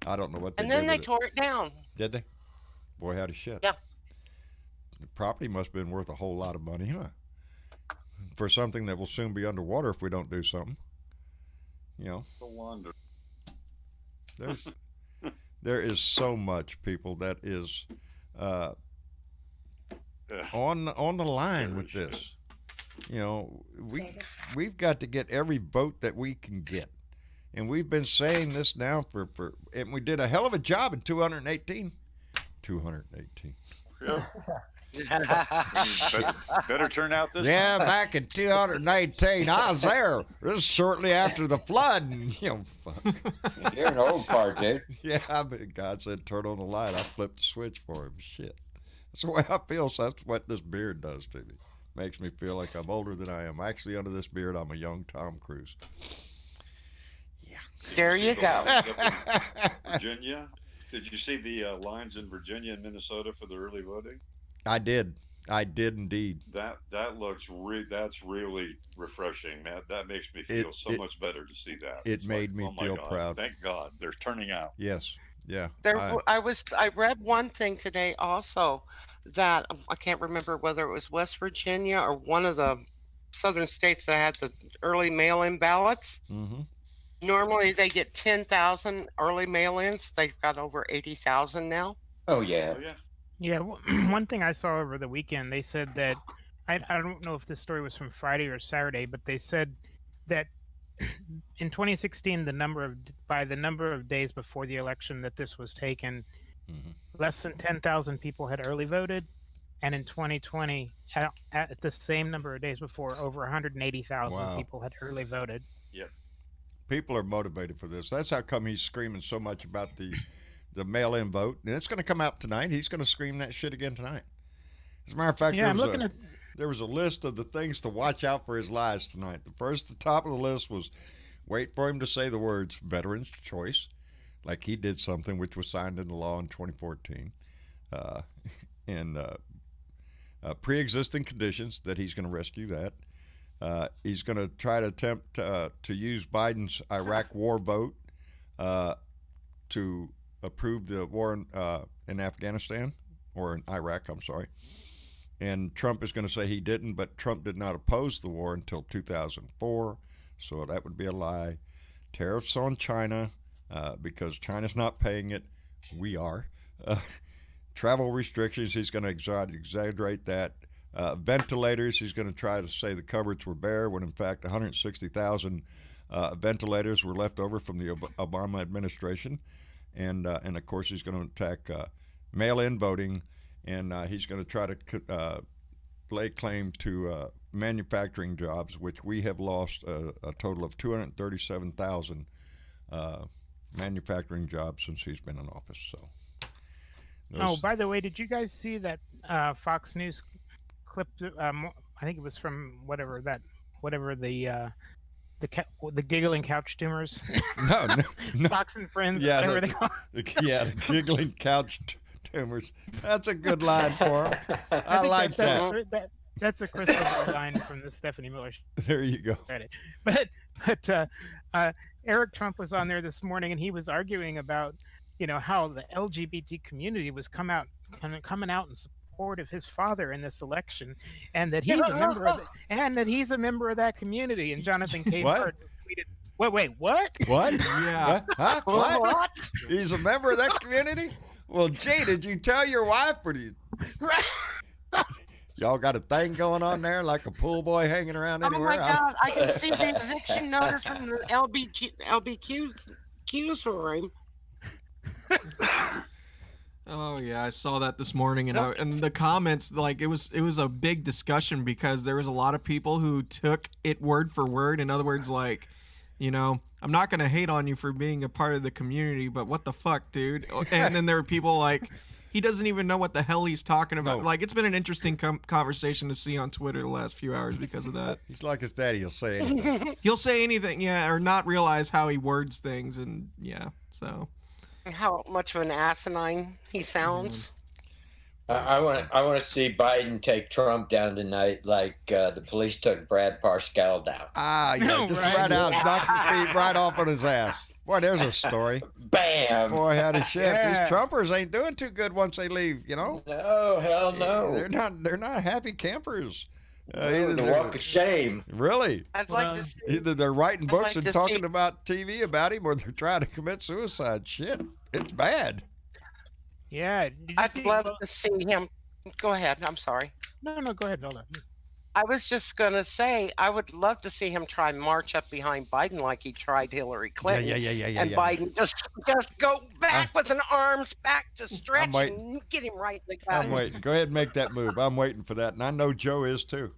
I don't know what they And did then they with tore it down. it. Did they? Boy, howdy shit. Yeah. The property must have been worth a whole lot of money, huh? For something that will soon be underwater if we don't do something. No wonder. There is so much, people, that is on the line with this. You know, we've got to get every vote that we can get. And we've been saying this now and we did a hell of a job in 218. 218. Yeah. better turn out this Yeah, time. back in 218, I was there. This is shortly after the flood. And, you know, fuck. You're an old fart, dude. Yeah, but God said turn on the light. I flipped the switch for him. Shit. That's the way I feel. So that's what this beard does to me. Makes me feel like I'm older than I am. Actually, under this beard, I'm a young Tom Cruise. Yeah. There you go. Virginia. Did you see the lines in Virginia and Minnesota for the early voting? I did indeed. That looks that's really refreshing, man. That makes me feel much better to see that. It made me feel proud. Thank God they're turning out. Yes, yeah. I read one thing today also that I can't remember whether it was West Virginia or one of the southern states that had the early mail-in ballots. Mm-hmm. Normally they get 10,000 early mail-ins. They've got over 80,000 now. Oh yeah. Oh, yeah. Yeah, one thing I saw over the weekend, they said that I don't know if this story was from Friday or Saturday, but they said that in 2016, by the number of days before the election that this was taken, less than 10,000 people had early voted, and in 2020, at the same number of days before, over 180,000 people had early voted. Yep. People are motivated for this. That's how come he's screaming so much about the mail-in vote. And it's going to come out tonight. He's going to scream that shit again tonight. As a matter of fact, there was a list of the things to watch out for his lies tonight. The top of the list was wait for him to say the words veterans' choice, like he did something which was signed into law in 2014, and pre-existing conditions that he's going to rescue that. He's going to try to attempt to use Biden's Iraq war vote to approve the war in Afghanistan, or in Iraq, I'm sorry. And Trump is going to say he didn't, but Trump did not oppose the war until 2004, so that would be a lie. Tariffs on China, because China's not paying it. We are. Travel restrictions, he's going to exaggerate that. Ventilators, he's going to try to say the cupboards were bare when in fact 160,000 ventilators were left over from the Obama administration. And of course he's going to attack mail-in voting, and he's going to try to lay claim to manufacturing jobs, which we have lost a total of 237,000 manufacturing jobs since he's been in office. So. By the way, did you guys see that Fox News clip? I think it was from whatever the giggling couch tumors. No. Fox and Friends. Yeah, whatever they call the giggling couch tumors. That's a good line for him. I like that. That's a crystal ball line from the Stephanie Miller show. There you go. But Eric Trump was on there this morning, and he was arguing about how the LGBT community was coming out in support of his father in this election, and that he's a member of that community. And Jonathan K. Hart tweeted, "Wait, what? What? Yeah. Huh? What? He's a member of that community? Well, Jay, did you tell your wife, or do you? Y'all got a thing going on there, like a pool boy hanging around anywhere? Oh my God! I can see the eviction notice from the LBQs for him. Oh yeah, I saw that this morning, and the comments, like it was a big discussion because there was a lot of people who took it word for word. In other words, like, I'm not gonna hate on you for being a part of the community, but what the fuck, dude? And then there were people like, he doesn't even know what the hell he's talking about. No. Like, it's been an interesting conversation to see on Twitter the last few hours because of that. He's like his daddy. He'll say anything. He'll say anything, yeah, or not realize how he words things, and yeah, so. How much of an asinine he sounds. I want to see Biden take Trump down tonight, like the police took Brad Parscale down. Right out, knock the feet right off on his ass. Boy, there's a story. Bam. Boy, how to shift. Yeah. These Trumpers ain't doing too good once they leave. No, hell no. They're not happy campers. The walk of shame. Really? I'd like to see. Either they're writing books and talking about TV about him, or they're trying to commit suicide. Shit, it's bad. Yeah. I'd love to see him. Go ahead. I'm sorry. No, go ahead, Zelda. I was just gonna say, I would love to see him try and march up behind Biden like he tried Hillary Clinton. And Biden just go back with an arms back to stretch and get him right in the gut. I'm waiting. Go ahead and make that move. I'm waiting for that, and I know Joe is too.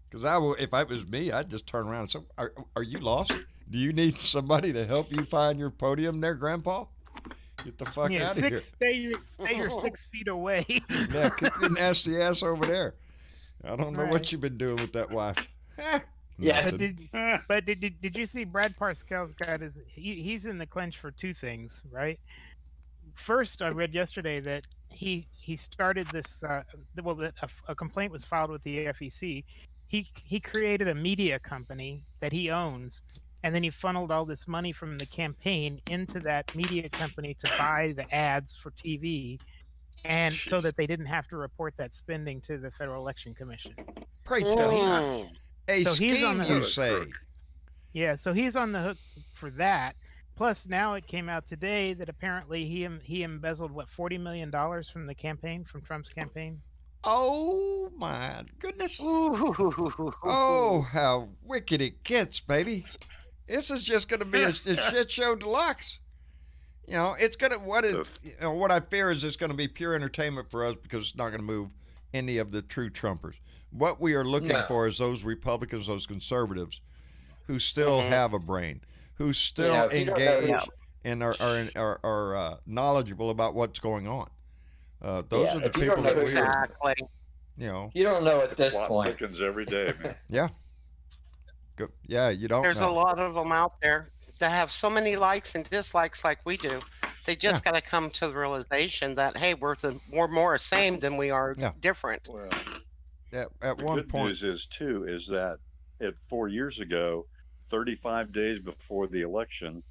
Because if it was me, I'd just turn around and say, "Are you lost? Do you need somebody to help you find your podium there, Grandpa? Get the fuck out of here. Stay your 6 feet away." Yeah, kick your nasty ass over there. I don't know what you've been doing with that wife. Yeah. But did you see Brad Parscale's got he's in the clinch for 2 things, right? First, I read yesterday that he started this a complaint was filed with the FEC. He created a media company that he owns, and then he funneled all this money from the campaign into that media company to buy the ads for TV, and so that they didn't have to report that spending to the Federal Election Commission. Pray tell. A scheme, you say? Yeah, so he's on the hook for that. Plus, now it came out today that apparently he embezzled $40 million from the campaign, from Trump's campaign. Oh my goodness! Oh, how wicked it gets, baby! This is just going to be a shit show deluxe. You know, it's gonna what I fear is it's going to be pure entertainment for us because it's not going to move any of the true Trumpers. What we are looking for is those Republicans, those conservatives, who still have a brain, who still engage and are knowledgeable about what's going on. Those are the people that we are. You know, you don't know at this point. Every day, man. Yeah. Good. Yeah, you don't. There's a lot of them out there that have so many likes and dislikes like we do. They just got to come to the realization that, hey, we're more the same than we are different. Well, at the one good point, news is that 4 years ago, 35 days before the election,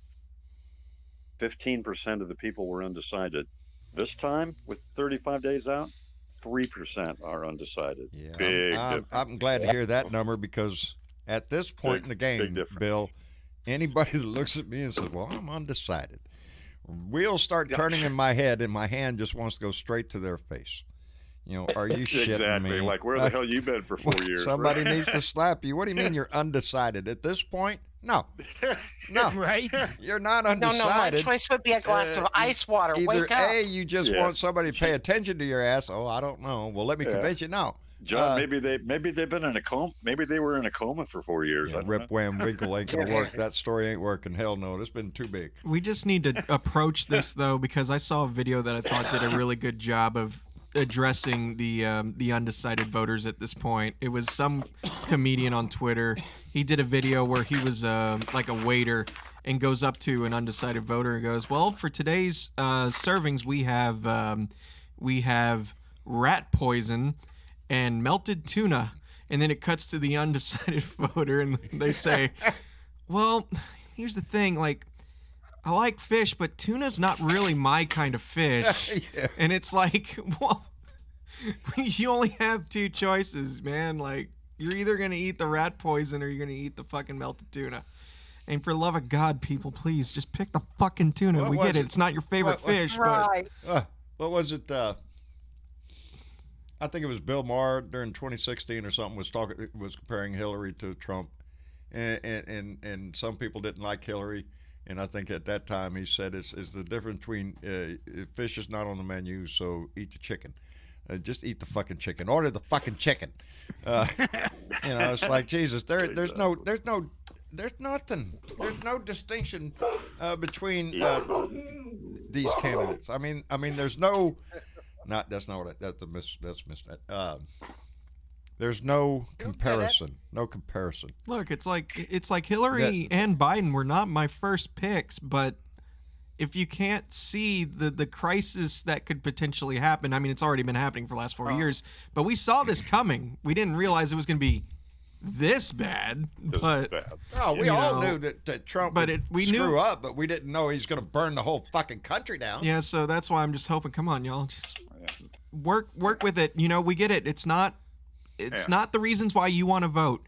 15% of the people were undecided. This time, with 35 days out, 3% are undecided. Yeah, Big difference. I'm glad to hear that number because at this point in the game, Bill, anybody that looks at me and says, "Well, I'm undecided," wheels start turning in my head, and my hand just wants to go straight to their face. You know, are you shitting me? Like, where the hell you been for 4 years? Somebody needs to slap you. What do you mean you're undecided? At this point, no. Right? You're not undecided. No, my choice would be a glass of ice water. Either Wake up. A, you just want somebody to pay attention to your ass. Oh, I don't know. Well, let me convince you. No. John, maybe they've been in a coma. Maybe they were in a coma for 4 years. Rip, wham, winkle ain't gonna work. That story ain't working. Hell no. It's been too big. We just need to approach this though, because I saw a video that I thought did a really good job of addressing the undecided voters at this point. It was some comedian on Twitter. He did a video where he was like a waiter and goes up to an undecided voter and goes, "Well, for today's servings, we have rat poison and melted tuna." And then it cuts to the undecided voter, and they say, "Well, here's the thing, like, I like fish, but tuna's not really my kind of fish." And it's like, well, you only have 2 choices, man. Like, you're either going to eat the rat poison or you're going to eat the fucking melted tuna. And for the love of God, people, please just pick the fucking tuna. We get it. It's not your favorite fish, but... what was it? I think it was Bill Maher during 2016 or something was comparing Hillary to Trump. And some people didn't like Hillary. And I think at that time he said, it's the difference between fish is not on the menu, so eat the chicken. Just eat the fucking chicken. Order the fucking chicken. It's like, Jesus, there's nothing. There's no distinction between these candidates. I mean, there's no. That's not what that's missed. There's no comparison. No comparison. Look, it's like Hillary and Biden were not my first picks, but if you can't see the crisis that could potentially happen, I mean, it's already been happening for the last 4 years, but we saw this coming. We didn't realize it was going to be this bad. We all knew that Trump would screw up, but we didn't know he's going to burn the whole fucking country down. Yeah, so that's why I'm just hoping. Come on, y'all, just work with it. You know, we get it. It's not the reasons why you want to vote,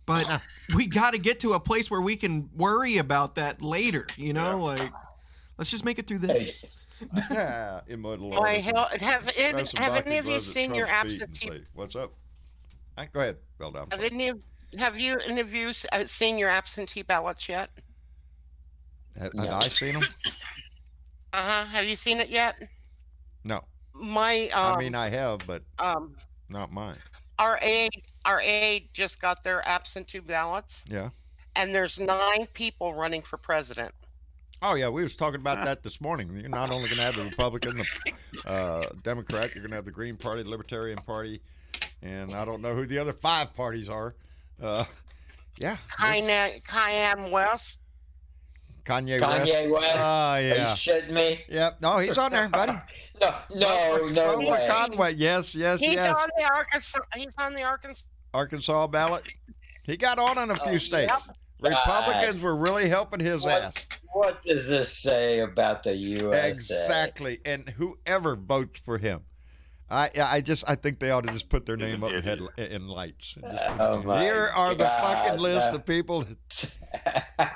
but we got to get to a place where we can worry about that later. You know, like, let's just make it through this. Immortal. Have any of you seen your absentee? What's up? Go ahead, Bill. I'm sorry. Have you any of you seen your absentee ballots yet? Have No. I seen them? Have you seen it yet? No. My I mean, I have, but um not mine. our AA just got their absentee ballots, Yeah. and there's 9 people running for president. Oh yeah, we was talking about that this morning. You're not only going to have the Republican, the Democrat, you're going to have the Green Party, the Libertarian Party, and I don't know who the other 5 parties are. Yeah. Kanye West. Kanye West. Oh Are you yeah. shitting me? Yep. No, he's on there, buddy. No way. Conway. Yes. He's on the Arkansas. He's on the Arkansas ballot. He got on in a few states. Yep. Republicans were really helping his ass. What does this say about the USA? Exactly. And whoever votes for him, I think they ought to just put their name up in lights. Here are the fucking list of people that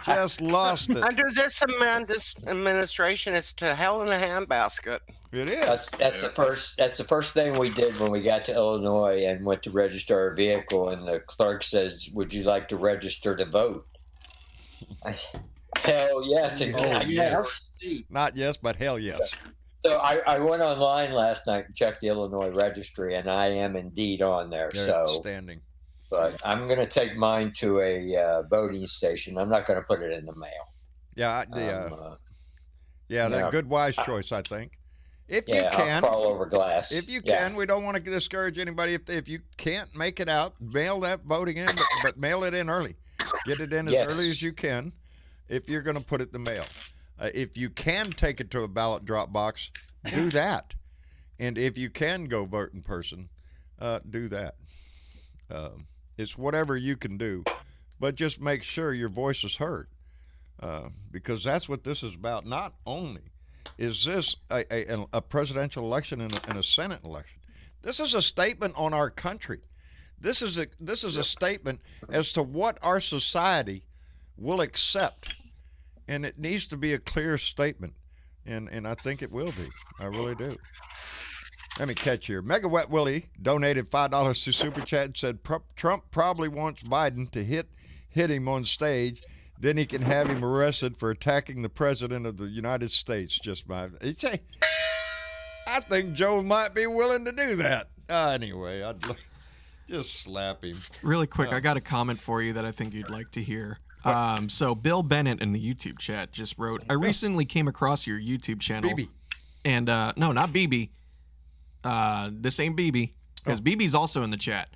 just lost it. Under this administration, it's to hell in a handbasket. It is. That's the first thing we did when we got to Illinois and went to register our vehicle, and the clerk says, "Would you like to register to vote?" Hell yes, and yes. Not yes, but hell yes. So I went online last night and checked the Illinois registry, and I am indeed on there. They're outstanding. But I'm going to take mine to a voting station. I'm not going to put it in the mail. Yeah, that good wise choice, I think. If you can, I'll crawl over glass. If you can, we don't want to discourage anybody. If you can't make it out, mail that voting in, but mail it in early. Get it in as early as you can. If you're going to put it in the mail. If you can take it to a ballot drop box, do that. And if you can go vote in person, do that. It's whatever you can do, but just make sure your voice is heard, because that's what this is about. Not only is this a presidential election and a Senate election, this is a statement on our country. This is a statement as to what our society will accept. And it needs to be a clear statement, and I think it will be. I really do. Let me catch here. Mega Wet Willie donated $5 to Super Chat and said Trump probably wants Biden to hit him on stage, then he can have him arrested for attacking the president of the United States. He'd say, I think Joe might be willing to do that. Anyway, I'd just slap him. Really quick, I got a comment for you that I think you'd like to hear. So Bill Bennett in the YouTube chat just wrote, I recently came across your YouTube channel. BB. And, no, not BB. This ain't BB, because BB's also in the chat.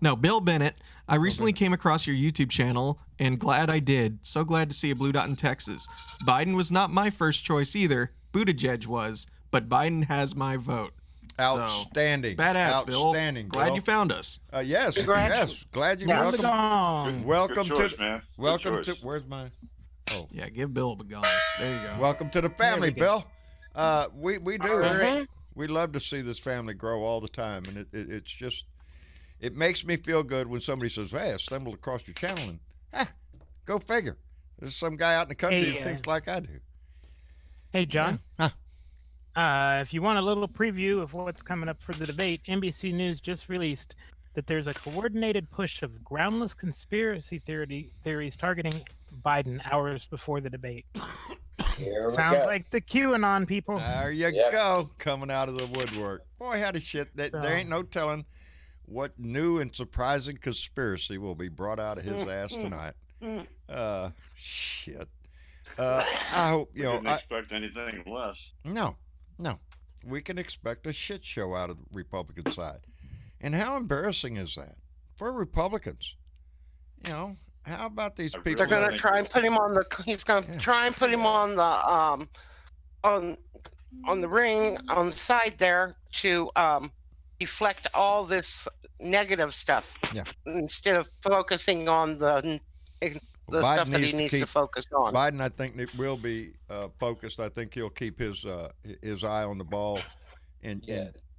No, Bill Bennett. I recently came across your YouTube channel, and glad I did. So glad to see a blue dot in Texas. Biden was not my first choice either. Buttigieg was, but Biden has my vote. Outstanding. So, badass, Bill. Outstanding, Glad you found us. Yes. Glad you welcome choice, to man. Welcome to where's my Yeah, give Bill a begone. There you go. Welcome to the family, Bill. We do. We love to see this family grow all the time, and it's just, it makes me feel good when somebody says, hey, I stumbled across your channel, and go figure. There's some guy out in the country who thinks like I do. Hey, John. If you want a little preview of what's coming up for the debate, NBC News just released that there's a coordinated push of groundless conspiracy theories targeting Biden hours before the debate. Sounds like the QAnon people. There you go, coming out of the woodwork. Boy, how the shit. There ain't no telling what new and surprising conspiracy will be brought out of his ass tonight. Shit. I hope, I didn't expect anything less. No. We can expect a shit show out of the Republican side. And how embarrassing is that for Republicans? How about these people? They're going to try and put him on the. He's going to try and put him on the on the ring on the side there to deflect all this negative stuff. Yeah. Instead of focusing on the stuff that he needs to focus on. Biden, I think, will be focused. I think he'll keep his eye on the ball, and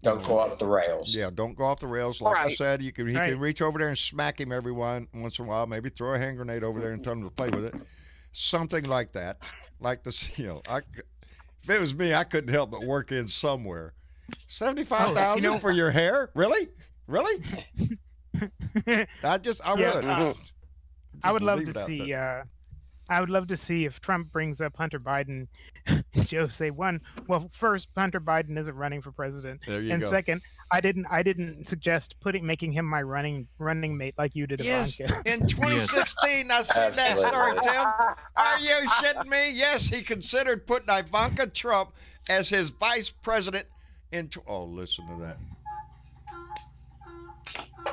don't go off the rails. Yeah, don't go off the rails. Like I said, he can reach over there and smack him every once in a while. Maybe throw a hand grenade over there and tell him to play with it. Something like that. Like this, if it was me, I couldn't help but work in somewhere. $75,000 for your hair? Really? I would. I would love leave to it out see. there. I would love to see if Trump brings up Hunter Biden. Joe say one. Well, first, Hunter Biden isn't running for president, There you and go. second, I didn't suggest making him my running mate like you did, Yes, Ivanka. in 2016, I seen that story, Tim. Are you shitting me? Yes, he considered putting Ivanka Trump as his vice president oh, listen to that.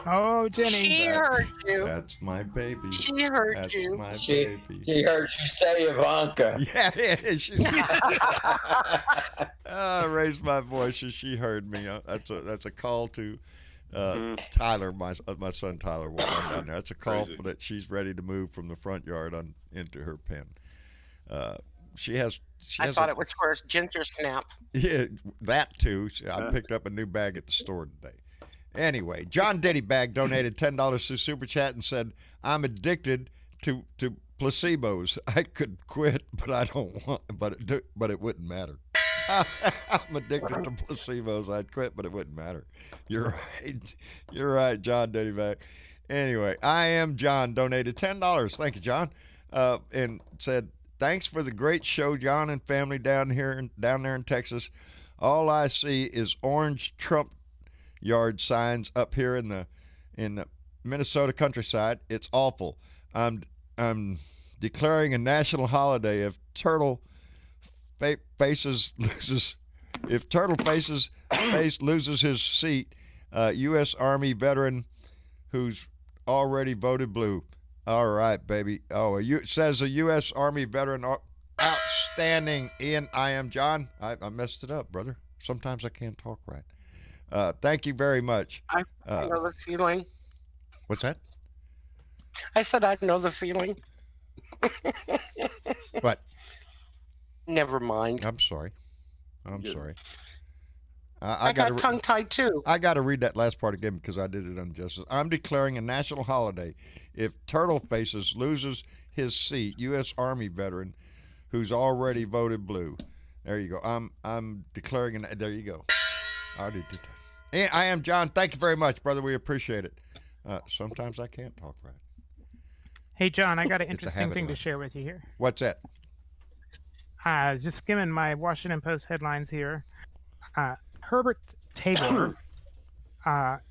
Oh, Jenny. She heard you. That's my baby. She heard That's you. my She baby. heard you say Ivanka. Yeah, I raised my voice and she heard me. That's a call to Tyler, my son Tyler will run down there. That's a call that she's ready to move from the front yard into her pen. I thought it was for a ginger snap. Yeah, that too. I picked up a new bag at the store today. Anyway, John Diddy Bag donated $10 to Super Chat and said, "I'm addicted to placebos. I could quit, but I don't want. But it wouldn't matter. I'm addicted to placebos. I'd quit, but it wouldn't matter." You're right. You're right, John Diddy Bag. Anyway, I Am John donated $10. Thank you, John, and said, "Thanks for the great show, John and family down there in Texas. All I see is orange Trump yard signs up here in the Minnesota countryside. It's awful. I'm declaring a national holiday if Turtle Faces loses his seat. U.S. Army veteran who's already voted blue." All right, baby. Oh, it says a U.S. Army veteran. Outstanding. Ian, I Am John. I messed it up, brother. Sometimes I can't talk right. Thank you very much. I know the feeling. What's that? I said I know the feeling. What? Never mind. I'm sorry. Sorry. I got tongue-tied too. I got to read that last part again because I did it injustice. I'm declaring a national holiday if Turtle Faces loses his seat. U.S. Army veteran who's already voted blue. There you go. I'm declaring there you go. I already did that. And I Am John. Thank you very much, brother. We appreciate it. Sometimes I can't talk right. Hey, John, I got an interesting thing to share with you here. What's that? Just skimming my Washington Post headlines here. Herbert Tabor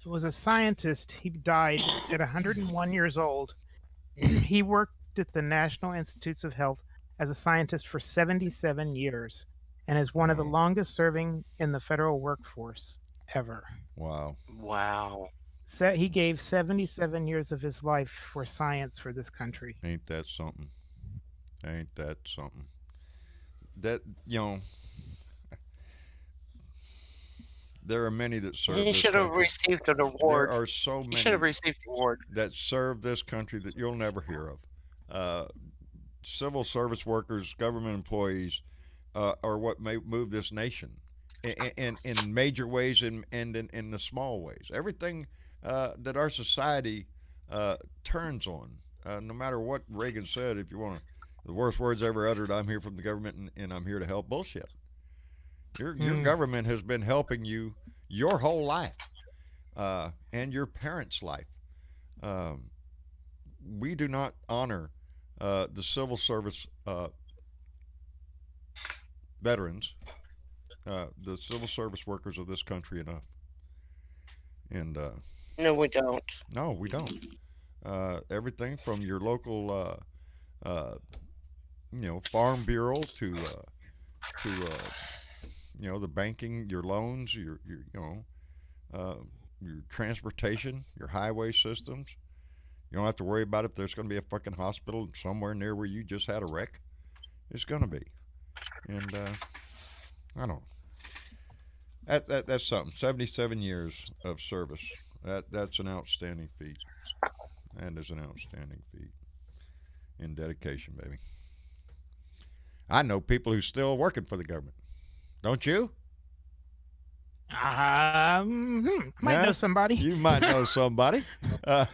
was a scientist. He died at 101 years old. He worked at the National Institutes of Health as a scientist for 77 years and is one of the longest serving in the federal workforce ever. Wow. Wow. So he gave 77 years of his life for science for this country. Ain't that something? Ain't that something? That, there are many that serve He this should have country. received an award. There are so many He should have received an award. that serve this country that you'll never hear of. Civil service workers, government employees are what may move this nation in major ways and in the small ways. Everything that our society turns on, no matter what Reagan said, if you want to, the worst words ever uttered, "I'm here from the government and I'm here to help." Bullshit. Your government has been helping you your whole life and your parents' life. We do not honor the civil service veterans, the civil service workers of this country enough. And No, we don't. no, we don't. Everything from your local, farm bureau to the banking, your loans, your transportation, your highway systems. You don't have to worry about if there's going to be a fucking hospital somewhere near where you just had a wreck. It's going to be. And I don't know. That's something. 77 years of service. That's an outstanding feat. That is an outstanding feat. In dedication, baby. I know people who's still working for the government. Don't you? I might know somebody. You might know somebody. Yes.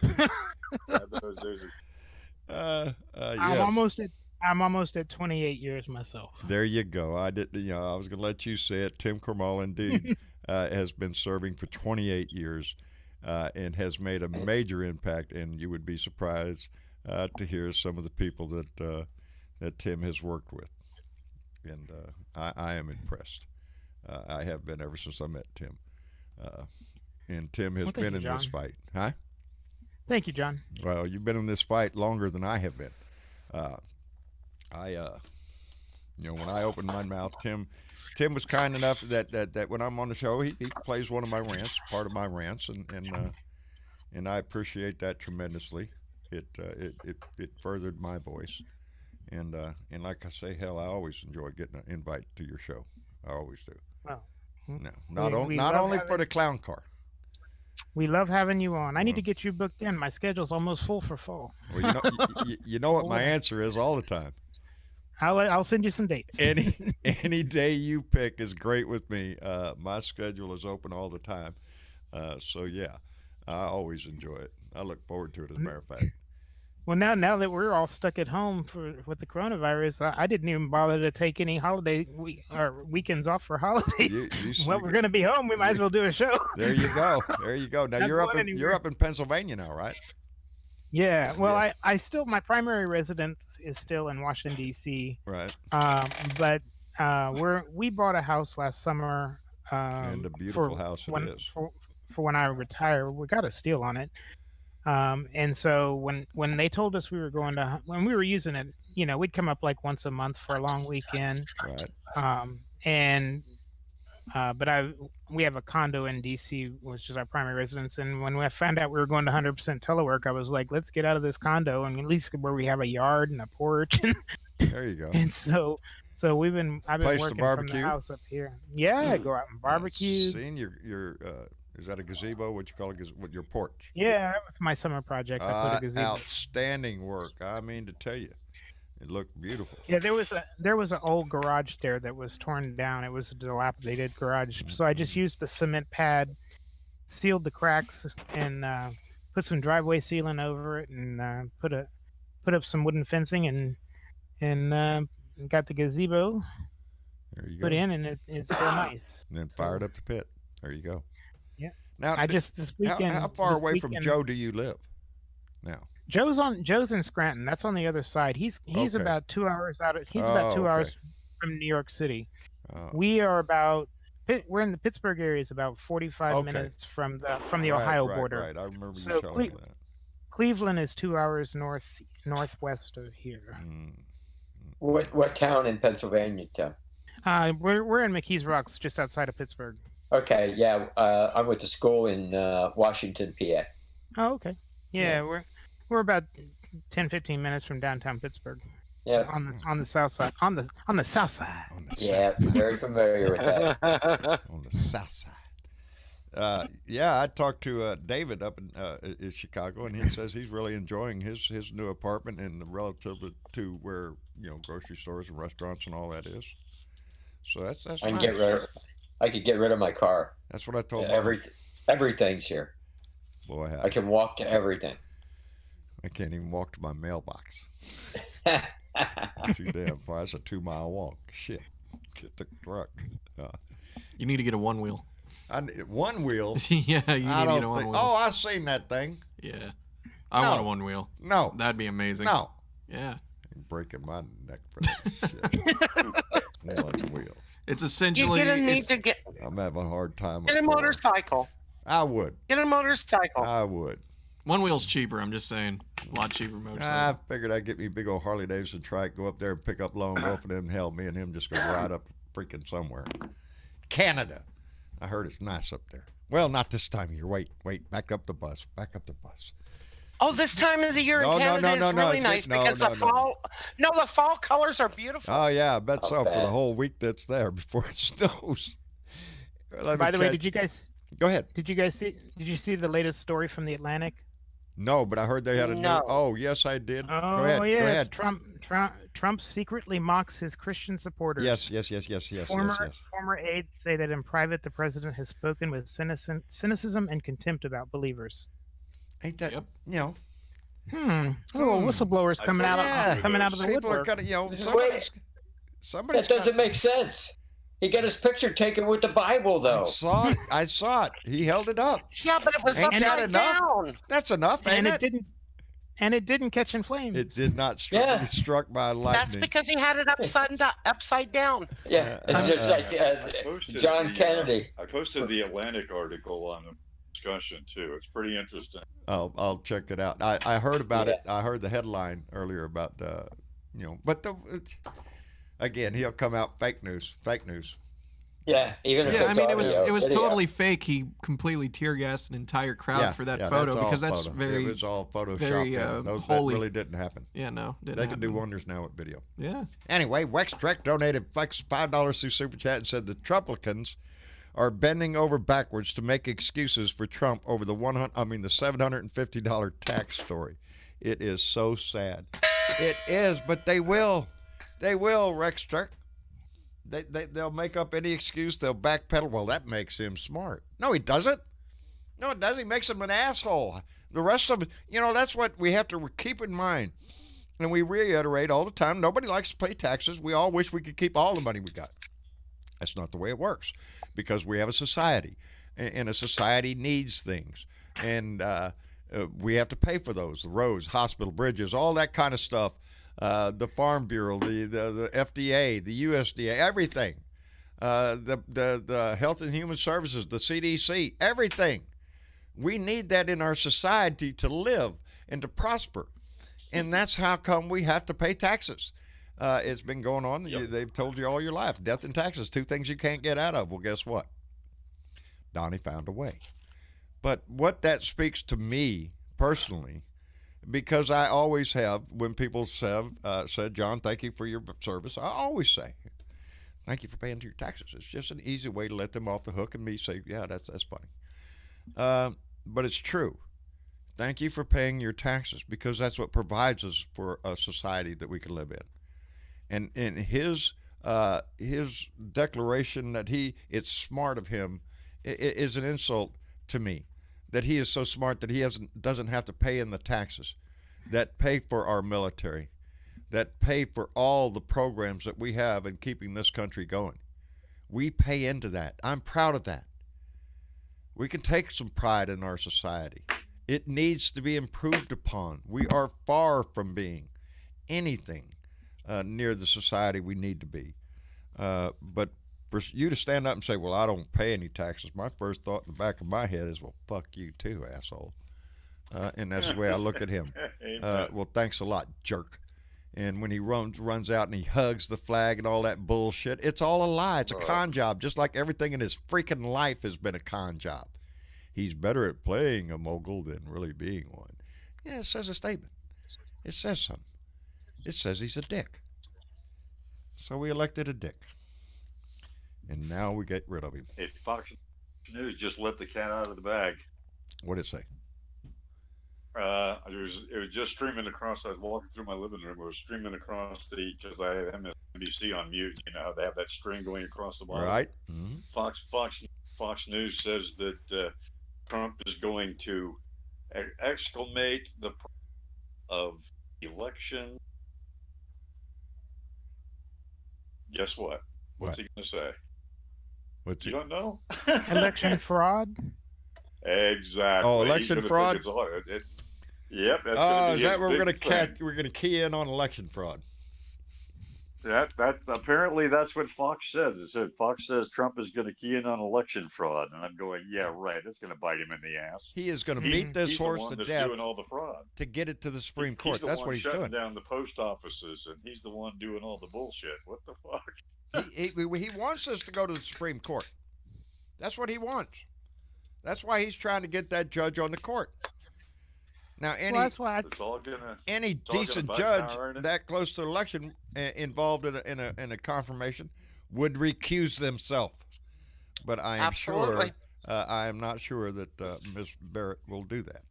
I'm almost at 28 years myself. There you go. I was going to let you say it. Tim Kermal, indeed, has been serving for 28 years and has made a major impact. And you would be surprised to hear some of the people that Tim has worked with. And I am impressed. I have been ever since I met Tim. And Tim has been in this fight. Huh? Thank you, John. Well, you've been in this fight longer than I have been. When I opened my mouth, Tim was kind enough that when I'm on the show, he plays one of my rants, part of my rants, and I appreciate that tremendously. It furthered my voice, and like I say, hell, I always enjoy getting an invite to your show. I always do. Well, no, not only for the clown car. We love having you on. I need to get you booked in. My schedule's almost full for fall. Well, you know what my answer is all the time. I'll send you some dates. Any day you pick is great with me. My schedule is open all the time. So yeah, I always enjoy it. I look forward to it, as a matter of fact. Well, now that we're all stuck at home with the coronavirus, I didn't even bother to take any holiday or weekends off for holidays. Well, we're going to be home. We might as well do a show. There you go. There you go. Now you're up in Pennsylvania now, right? Yeah. Well, yeah. I still, my primary residence is still in Washington D.C. Right. But we bought a house last summer. And a beautiful house it is. For when I retire, we got a steal on it. And so when they told us we were going to, when we were using it, we'd come up like once a month for a long weekend. Right. But we have a condo in DC, which is our primary residence. And when we found out we were going to 100% telework, I was like, let's get out of this condo and at least where we have a yard and a porch. There you go. And so I've been working from the house up here. Yeah, go out and barbecue. Seeing your is that a gazebo? What you call it? With your porch? Yeah, that was my summer project. I put a gazebo. Outstanding work. I mean to tell you, it looked beautiful. Yeah, there was an old garage there that was torn down. It was a dilapidated garage, so I just used the cement pad, sealed the cracks, and put some driveway sealant over it, and put up some wooden fencing, and got the gazebo put in, and it's real nice. And then fired up the pit. There you go. Yeah. Now, this weekend. How far away from Joe do you live now? Joe's in Scranton. That's on the other side. He's okay. about 2 hours out. He's about 2 hours from New York City. We are we're in the Pittsburgh area. Is about 45 minutes from the Ohio border. Right. I remember you telling me that. Cleveland is 2 hours northwest of here. What town in Pennsylvania, Tim? We're in McKees Rocks, just outside of Pittsburgh. Okay, yeah. I went to school in Washington, PA. Oh, okay. Yeah, we're about 10-15 minutes from downtown Pittsburgh. Yeah. On the south side. On the south side. Yeah, very familiar with that. On the south side. Yeah, I talked to David up in Chicago, and he says he's really enjoying his new apartment and relative to where grocery stores and restaurants and all that is. So that's nice. I could get rid of my car. That's what I told everything's here. Boy, I can walk to everything. I can't even walk to my mailbox. Too damn far. That's a 2-mile walk. Shit. Get the truck. You need to get a one wheel. One wheel? Yeah, you need to get a one wheel. Oh, I've seen that thing. Yeah. I want a one wheel. No. That'd be amazing. No. Yeah. I'm breaking my neck for that shit. One wheel. It's essentially. I'm having a hard time. Get a motorcycle. I would. Get a motorcycle. I would. One wheel's cheaper. I'm just saying, a lot cheaper motorcycle. I figured I'd get me a big old Harley Davidson trike, go up there and pick up Lone Wolf, and then hell, me and him just go ride up freaking somewhere. Canada. I heard it's nice up there. Well, not this time of year. Wait. Back up the bus. Oh, this time of the year in Canada is really nice because the fall colors are beautiful. Oh yeah, I bet so. For the whole week that's there before it snows. By the way, did you guys? Go ahead. Did you see the latest story from the Atlantic? No, but I heard they had a new. Oh yes, I did. Oh, go ahead. Yes. Go ahead. Trump secretly mocks his Christian supporters. Yes. Former aides say that in private the president has spoken with cynicism and contempt about believers. Ain't that Yep. Little whistleblowers coming out of the people woodwork. are gonna, somebody. That doesn't make sense. He got his picture taken with the Bible, though. I saw it. He held it up. Yeah, but it was Ain't that upside enough? down. That's enough, ain't it? And it didn't catch in flames. It did not be struck by lightning. That's because he had it upside down. Yeah, it's just like John Kennedy. I posted the Atlantic article on the discussion too. It's pretty interesting. I'll check it out. I heard about it. I heard the headline earlier about but again, he'll come out fake news. Yeah, even if I mean, it was video. totally fake. He completely tear gassed an entire crowd for that photo because that's very. It was all photoshopped. Very That holy. really didn't happen. Yeah, no, didn't They happen. can do wonders now with video. Yeah. Anyway, Wex Trek donated $5 through Super Chat and said the Trumplicans are bending over backwards to make excuses for Trump over the $750 tax story. It is so sad. It is, but they will. They will, Rex Trek. They'll make up any excuse. They'll backpedal. Well, that makes him smart. No, he doesn't. No, it doesn't. He makes him an asshole. The rest of it, that's what we have to keep in mind. And we reiterate all the time, nobody likes to pay taxes. We all wish we could keep all the money we got. That's not the way it works because we have a society, and a society needs things. And we have to pay for those, the roads, hospital, bridges, all that kind of stuff. The Farm Bureau, the FDA, the USDA, everything. The Health and Human Services, the CDC, everything. We need that in our society to live and to prosper. And that's how come we have to pay taxes. It's been going on. Yep. They've told you all your life, death and taxes, two things you can't get out of. Well, guess what? Donnie found a way. But what that speaks to me personally, because I always have, when people said, John, thank you for your service, I always say, thank you for paying your taxes. It's just an easy way to let them off the hook and me say, yeah, that's funny. But it's true. Thank you for paying your taxes because that's what provides us for a society that we can live in. And his declaration that it's smart of him is an insult to me. That he is so smart that he doesn't have to pay in the taxes that pay for our military, that pay for all the programs that we have in keeping this country going. We pay into that. I'm proud of that. We can take some pride in our society. It needs to be improved upon. We are far from being anything near the society we need to be. But for you to stand up and say, well, I don't pay any taxes, my first thought in the back of my head is, well, fuck you too, asshole. And that's the way I look at him. Well, thanks a lot, jerk. And when he runs out and he hugs the flag and all that bullshit, it's all a lie. It's a con job, just like everything in his freaking life has been a con job. He's better at playing a mogul than really being one. Yeah, it says a statement. It says something. It says he's a dick. So we elected a dick. And now we get rid of him. Hey, Fox News just let the cat out of the bag. What did it say? It was just streaming across. I was walking through my living room. It was streaming across because I have MSNBC on mute. You know, they have that string going across the bottom. Right. Mm-hmm. Fox News says that Trump is going to exclamate the of election. Guess what? What's he going to say? You don't know? Election fraud? Exactly. Oh, election fraud? Yep. Is that where we're going to key in on election fraud? That apparently that's what Fox says. It said Fox says Trump is going to key in on election fraud, and I'm going, yeah, right. It's going to bite him in the ass. He is going to beat this horse to death doing all the fraud to get it to the Supreme Court. That's what he's doing. He's the one shutting down the post offices, and he's the one doing all the bullshit. What the fuck? He wants us to go to the Supreme Court. That's what he wants. That's why he's trying to get that judge on the court. Now, any decent judge that close to election involved in a confirmation would recuse themselves. But I am I am not sure that Ms. Barrett will do that.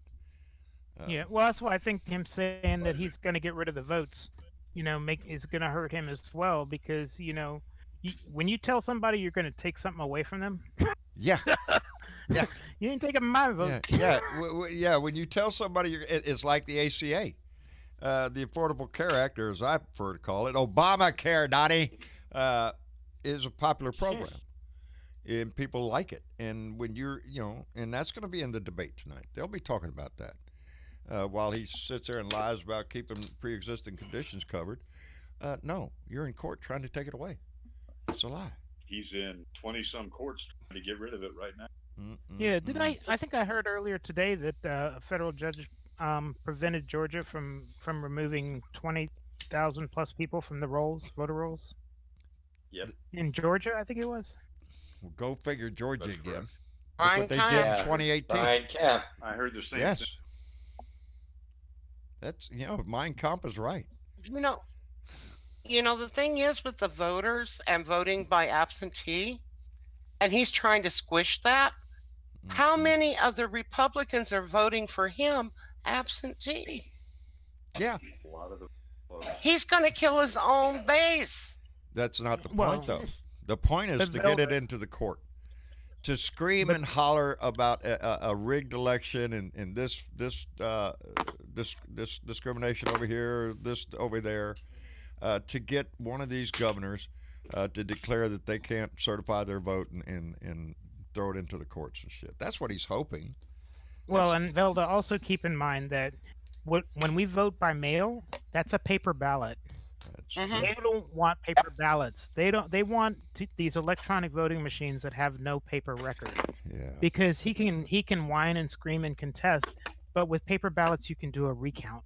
Yeah, well, that's why I think him saying that he's going to get rid of the votes, is going to hurt him as well because, when you tell somebody you're going to take something away from them. Yeah. Yeah. You ain't taking my vote. Yeah. When you tell somebody, it's like the ACA, the Affordable Care Act, or as I prefer to call it, Obamacare, Donnie. is a popular program, and people like it. And when you're, and that's going to be in the debate tonight. They'll be talking about that while he sits there and lies about keeping pre-existing conditions covered. No, you're in court trying to take it away. It's a lie. He's in 20-some courts trying to get rid of it right now. Yeah, I think I heard earlier today that a federal judge prevented Georgia from removing 20,000 plus people from the voter rolls. Yep. In Georgia, I think it was. Well, go figure Georgia That's again. Brian Look what they Kemp. did in 2018. Brian Kemp. I heard the same Yes. thing. That's, Mein Kampf is right. The thing is with the voters and voting by absentee, and he's trying to squish that. How many of the Republicans are voting for him absentee? Yeah. A lot of the He's going to kill his own base. That's not the point, Well, though. The point is to get it into the court. To scream and holler about a rigged election and this discrimination over here, this over there, to get one of these governors to declare that they can't certify their vote and throw it into the courts and shit. That's what he's hoping. Well, and Velda, also keep in mind that when we vote by mail, that's a paper ballot. They don't want paper ballots. They want these electronic voting machines that have no paper record. Yeah. Because he can whine and scream and contest, but with paper ballots you can do a recount.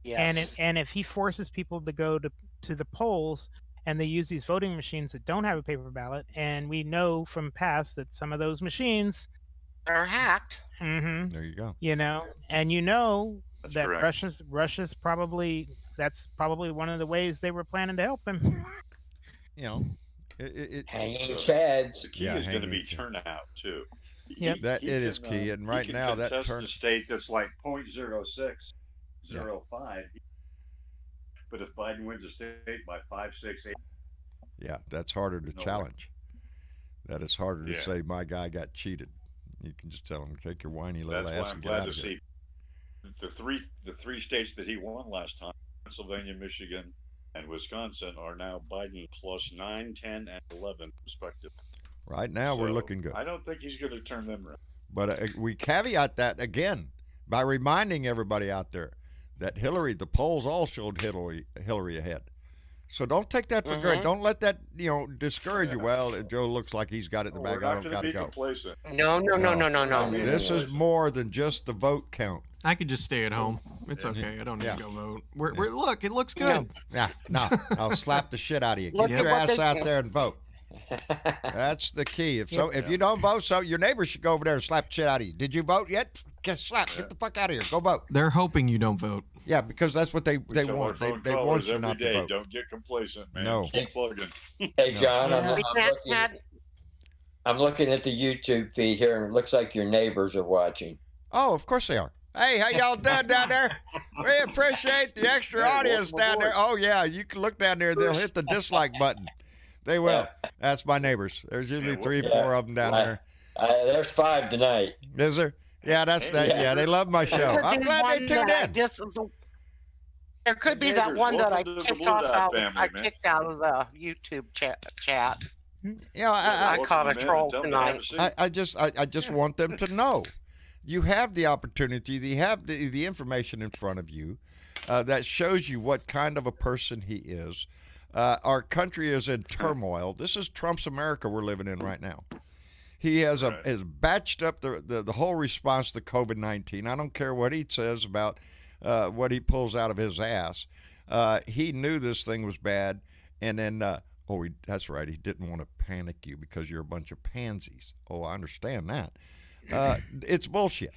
Yes. And if he forces people to go to the polls and they use these voting machines that don't have a paper ballot, and we know from past that some of those machines are hacked. Mm-hmm. There you go. And That's that correct. Russia's probably one of the ways they were planning to help him. Hanging chads. The key is going to be turnout too. Yep. It is key, and right now that turns the state that's like 0.0605. But if Biden wins the state by 5, 6, 8, yeah, that's harder to No challenge. That is harder to Yeah. say my guy got cheated. You can just tell him, take your whiny little that's ass why I'm and get glad out to of here. see the three states that he won last time, Pennsylvania, Michigan, and Wisconsin, are now Biden plus 9, 10, and 11 respectively. Right now, we're So, looking good. I don't think he's going to turn them around. But we caveat that again by reminding everybody out there that the polls all showed Hillary ahead. So don't take that for granted. Don't let that discourage you. Well, Joe looks like he's got it in the bag. We're I not don't going got to to be go. complacent. No. This is more than just the vote count. I could just stay at home. It's okay. I don't need to go vote. Look, it looks good. Yeah, no, I'll slap the shit out of you. Look Get at your what ass they out can- there and vote. That's the key. If you don't vote, so your neighbors should go over there and slap the shit out of you. Did you vote yet? Get slapped. Get the fuck out of here. Go vote. They're hoping you don't vote. Yeah, because that's what they Tell our want. phone They callers want you every not to day, vote. don't get complacent, man. No. Keep plugging. Hey, John, Yeah. I'm looking at the YouTube feed here, and it looks like your neighbors are watching. Oh, of course they are. Hey, how y'all doing down there? We appreciate the extra audience welcome down there. aboard. Oh, yeah, you can look down there. They'll hit the dislike button. They will. Yeah. That's my neighbors. There's usually three, Yeah. 4 of them down there. There's 5 tonight. Is there? Yeah, that's that. Yeah, they love my show. There I'm could be glad they one tuned that I in. there could be that Neighbors, one that I welcome to the kicked Blue off Dot out. family, I man. kicked out of the YouTube chat. I I caught a troll tonight. I just want them to know. You have the opportunity. You have the information in front of you that shows you what kind of a person he is. Our country is in turmoil. This is Trump's America we're living in right now. He has batched up the whole response to COVID-19. I don't care what he says about what he pulls out of his ass. He knew this thing was bad, and then that's right. He didn't want to panic you because you're a bunch of pansies. Oh, I understand that. It's bullshit,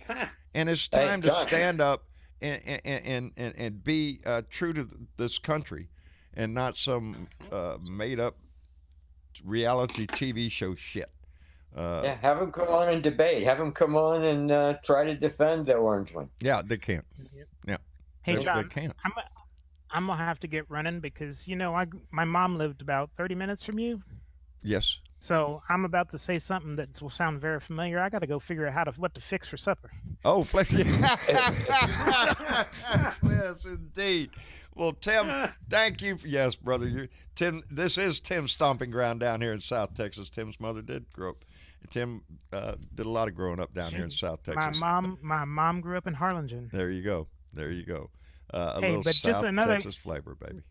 and it's time to stand up and be true to this country, and not some made up reality TV show shit. Have them come on and debate. Have them come on and try to defend the orange one. Yeah, they can't. Yeah, Hey, they John, can't. I'm gonna have to get running because my mom lived about 30 minutes from you. Yes. So I'm about to say something that will sound very familiar. I got to go figure out what to fix for supper. Oh, flex. Yes, indeed. Well, Tim, thank you. Yes, brother. Tim, this is Tim's stomping ground down here in South Texas. Tim's mother did grow up. Tim did a lot of growing up down here in South Texas. My mom grew up in Harlingen. There you go. A Hey, little but just South another- Texas flavor, baby.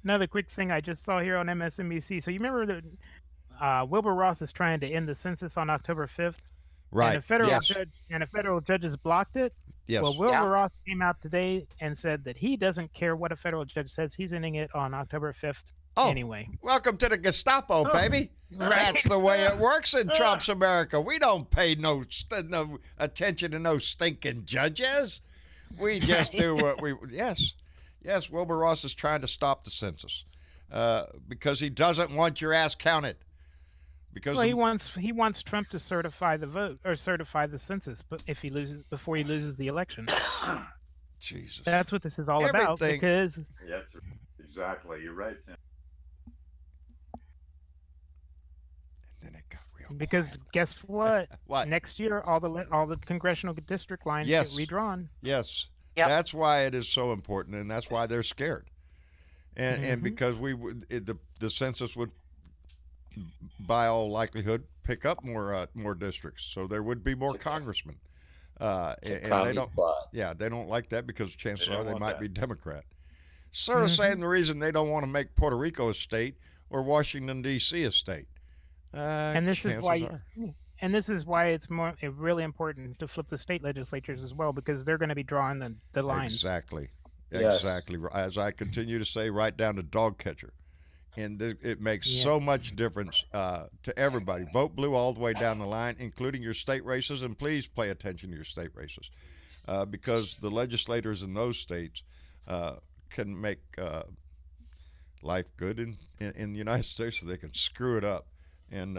Another quick thing I just saw here on MSNBC. So you remember that Wilbur Ross is trying to end the census on October 5th? Right. And a Yes. federal judge has blocked it. Yes. Well, Wilbur Ross came out today and said that he doesn't care what a federal judge says. He's ending it on October 5th anyway. Welcome to the Gestapo, baby. That's the way it works in Trump's America. We don't pay no attention to no stinking judges. We just do what we. Yes. Wilbur Ross is trying to stop the census because he doesn't want your ass counted. Because he wants Trump to certify the vote or certify the census, but before he loses the election. Jesus. That's what this is all about. Because Yes, exactly. You're right, Tim. And then it got real. Because guess what? What? Next year, all the congressional district lines get redrawn. Yes. Yep. That's why it is so important, and that's why they're scared. And because the census would, by all likelihood, pick up more districts, so there would be more congressmen. And they don't. Yeah, they don't like that because chances are they might be Democrat. Sort of saying the reason they don't want to make Puerto Rico a state or Washington D.C. a state. And this is why. And this is why it's really important to flip the state legislatures as well, because they're going to be drawing the lines. Exactly. Yes. Exactly. As I continue to say, right down to dog catcher. And it makes so much difference to everybody. Vote blue all the way down the line, including your state races, and please pay attention to your state races because the legislators in those states can make life good in the United States, so they can screw it up. And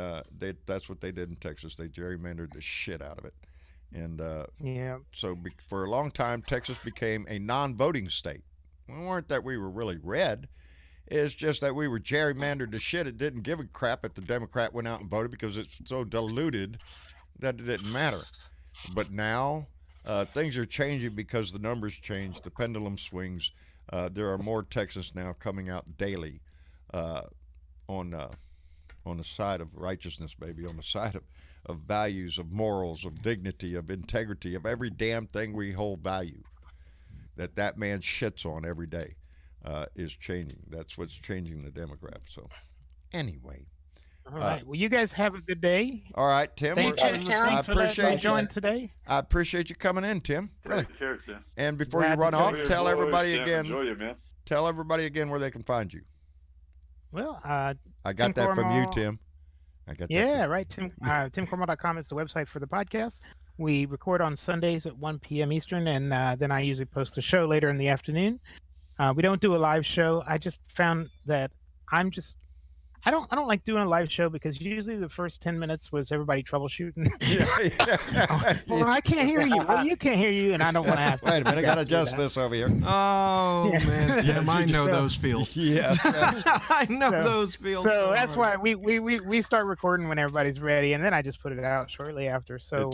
that's what they did in Texas. They gerrymandered the shit out of it. And so for a long time, Texas became a non-voting state. It weren't that we were really red. It's just that we were gerrymandered to shit. It didn't give a crap if the Democrat went out and voted because it's so diluted that it didn't matter. But now things are changing because the numbers change. The pendulum swings. There are more Texans now coming out daily on the side of righteousness, baby, on the side of values, of morals, of dignity, of integrity, of every damn thing we hold value. That man shits on every day. Is changing. That's what's changing the demographics. So, anyway. All right. Well, you guys have a good day. All right, Tim. Thank you, Tim. I appreciate you joining today. I appreciate you coming in, Tim. Really. Take care, Tim. And before you run off, tell everybody again. Enjoy you, man. Tell everybody again where they can find you. Well, I got that from you, Tim. I got that. Yeah, right. TimCormall.com is the website for the podcast. We record on Sundays at 1 p.m. Eastern, and then I usually post the show later in the afternoon. We don't do a live show. I just found that I don't like doing a live show because usually the first 10 minutes was everybody troubleshooting. Well, I can't hear you. Well, you can't hear you, and I don't want to have to. Wait a minute, I gotta adjust this over here. Oh man, Tim, I know those feels. Yeah, I know those feels. So that's why we start recording when everybody's ready, and then I just put it out shortly after. So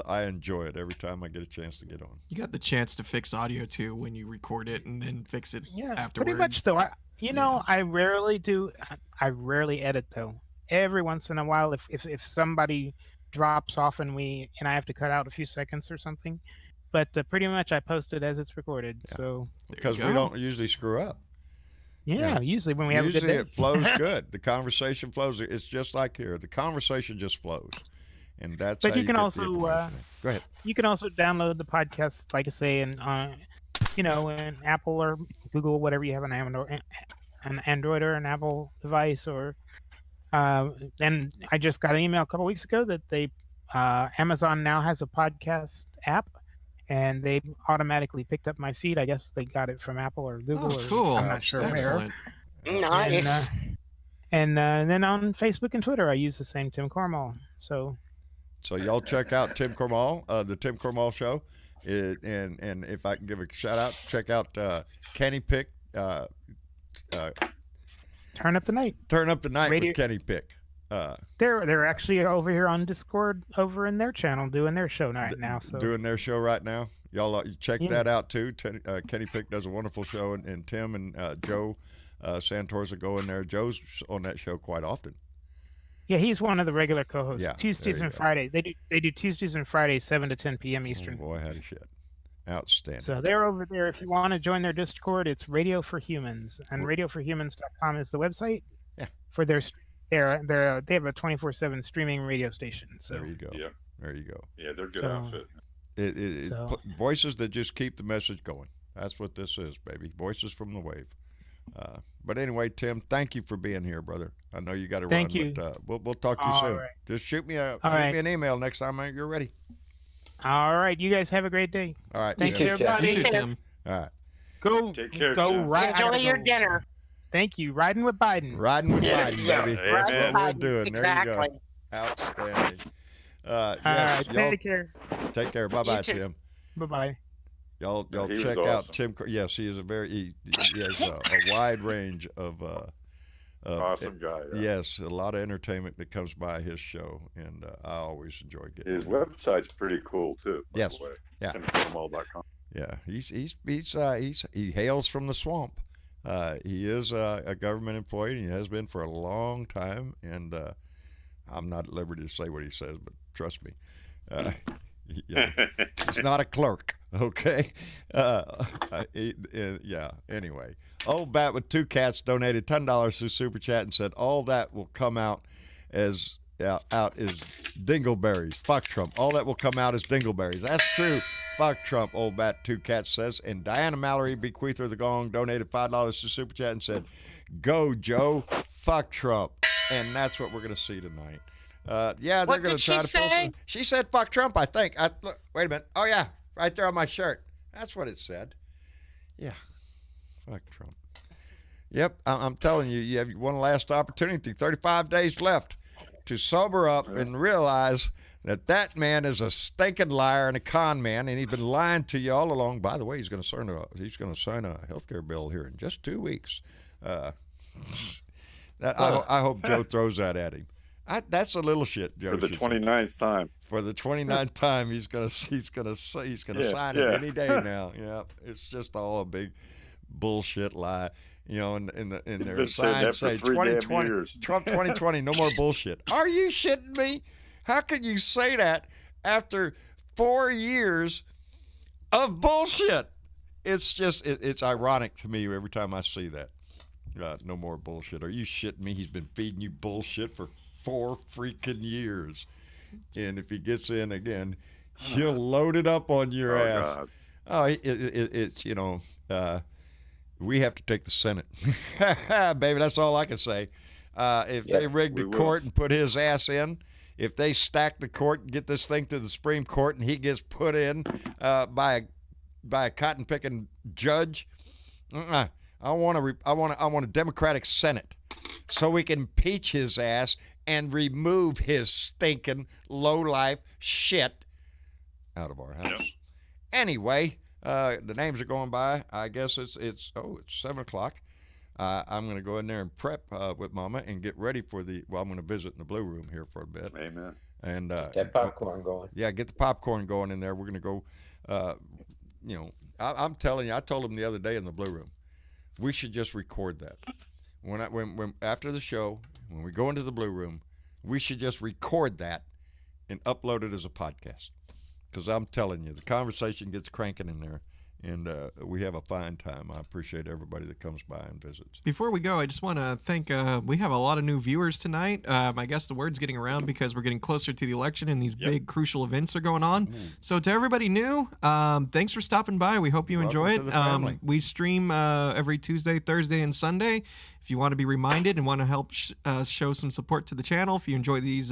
I enjoy it every time I get a chance to get on. You got the chance to fix audio too when you record it and then fix it afterwards. Pretty much though. I rarely do. I rarely edit though. Every once in a while, if somebody drops off and I have to cut out a few seconds or something, but pretty much I post it as it's recorded. Yeah. So because we don't usually screw up. Yeah, usually when we have a good day. Usually it flows good. The conversation flows. It's just like here. The conversation just flows, and that's. But how you can also go ahead. You can also download the podcast, like I say, and in Apple or Google, whatever you have an Android or an Apple device, or and I just got an email a couple weeks ago that Amazon now has a podcast app, and they automatically picked up my feed. I guess they got it from Apple or Google. Oh, cool! I'm not sure where. Nice. And then on Facebook and Twitter, I use the same Tim Cormall. So y'all check out Tim Cormall, the Tim Cormall Show. And if I can give a shout out, check out Kenny Pick. Turn Up the Night. Turn Up the Night Radio. with Kenny Pick. They're actually over here on Discord, over in their channel, doing their show right now. So doing their show right now. Y'all check that out too. Kenny Pick does a wonderful show, and Tim and Joe Santorza go in there. Joe's on that show quite often. Yeah, he's one of the regular co-hosts. Yeah, Tuesdays and Fridays. They do Tuesdays and Fridays, 7 to 10 p.m. Eastern. Oh, boy, how to shit. Outstanding. So they're over there. If you want to join their Discord, it's Radio for Humans, and radioforhumans.com is the website. Yeah. For they have a 24/7 streaming radio station. So there you go. Yeah. There you go. Yeah, they're a good outfit. Voices that just keep the message going. That's what this is, baby. Voices from the wave. But anyway, Tim, thank you for being here, brother. I know you got to run. Thank you. But we'll talk to you soon. Right. Just shoot me me an email next time you're ready. All right. You guys have a great day. All right. Thanks, everybody. You too, Tim. All right. Go. Take care, go Tim. right. Enjoy your dinner. Thank you. Riding with Biden. Riding with Biden, baby. Yeah. That's what we're doing. Exactly. There you go. Outstanding. All Yes, right. y'all Take care. take care. Bye-bye, You too. Tim. Bye-bye. Y'all he was check awesome. out Tim. Yes, he is he has a wide range of Awesome guy. Yeah. yes, a lot of entertainment that comes by his show, and I always enjoy getting. His website's pretty cool too. By Yes. The way. Yeah. KenFilmall.com. Yeah, he hails from the swamp. He is a government employee, and he has been for a long time. And I'm not at liberty to say what he says, but trust me, he's not a clerk. Okay. Yeah. Anyway, old Bat with 2 cats donated $10 through Super Chat and said all that will come out as dingleberries. Fuck Trump. All that will come out as dingleberries. That's true. Fuck Trump, old Bat 2 cats says. And Diana Mallory, bequeather of the gong, donated $5 to Super Chat and said, "Go, Joe. Fuck Trump." And that's what we're going to see tonight. Yeah, they're going to try to pull some. She said, "Fuck Trump," I think. Look, wait a minute. Oh, yeah. Right there on my shirt. That's what it said. Yeah. Fuck Trump. Yep. I'm telling you, you have one last opportunity. 35 days left to sober up and realize that man is a stinking liar and a con man, and he's been lying to you all along. By the way, he's going to sign a health care bill here in just 2 weeks. I hope Joe throws that at him. That's a little shit, Joe. For the 29th time. For the 29th time, he's gonna sign it any day now. Yeah, it's just all a big bullshit lie. You know, and their signs say 2020 Trump 2020, no more bullshit. Are you shitting me? How can you say that after 4 years of bullshit? It's just it's ironic to me every time I see that. No more bullshit. Are you shitting me? He's been feeding you bullshit for 4 freaking years, and if he gets in again, he'll load it up on your ass. God. Oh, it's we have to take the Senate, baby. That's all I can say. If they rig the court and put his ass in, if they stack the court and get this thing to the Supreme Court and he gets put in by a cotton picking judge, I want a Democratic Senate so we can impeach his ass and remove his stinking low-life shit out of our house. Yep. Anyway, the names are going by. I guess it's 7 o'clock. I'm going to go in there and prep with Mama and get ready for I'm going to visit in the Blue Room here for a bit. Amen. And get that popcorn going. Yeah, get the popcorn going in there. We're going to go, I'm telling you, I told him the other day in the Blue Room, we should just record that. When after the show, when we go into the Blue Room, we should just record that and upload it as a podcast. Because I'm telling you, the conversation gets cranking in there, and we have a fine time. I appreciate everybody that comes by and visits. Before we go, I just want to thank, we have a lot of new viewers tonight. I guess the word's getting around because we're getting closer to the election and these big crucial events are going on. So to everybody new, thanks for stopping by. We hope you enjoy it. We stream every Tuesday, Thursday, and Sunday. If you want to be reminded and want to help show some support to the channel, if you enjoy these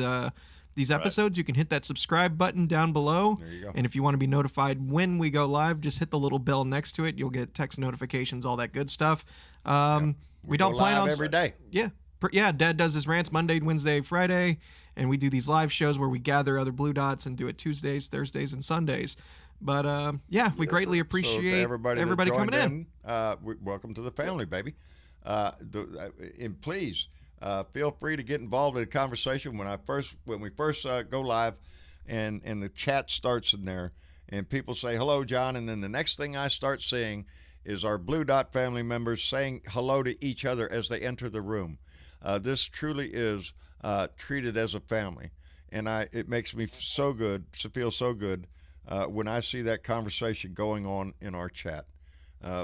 episodes, you can hit that subscribe button down below. There you go. And if you want to be notified when we go live, just hit the little bell next to it. You'll get text notifications, all that good stuff. We don't plan on every day. Yeah, Dad does his rants Monday, Wednesday, Friday, and we do these live shows where we gather other Blue Dots and do it Tuesdays, Thursdays, and Sundays. But we greatly appreciate everybody coming in. Welcome to the family, baby. And please, Feel free to get involved in the conversation when we first go live, and the chat starts in there, and people say hello, John, and then the next thing I start seeing is our Blue Dot family members saying hello to each other as they enter the room. This truly is treated as a family, and it makes me feel so good when I see that conversation going on in our chat,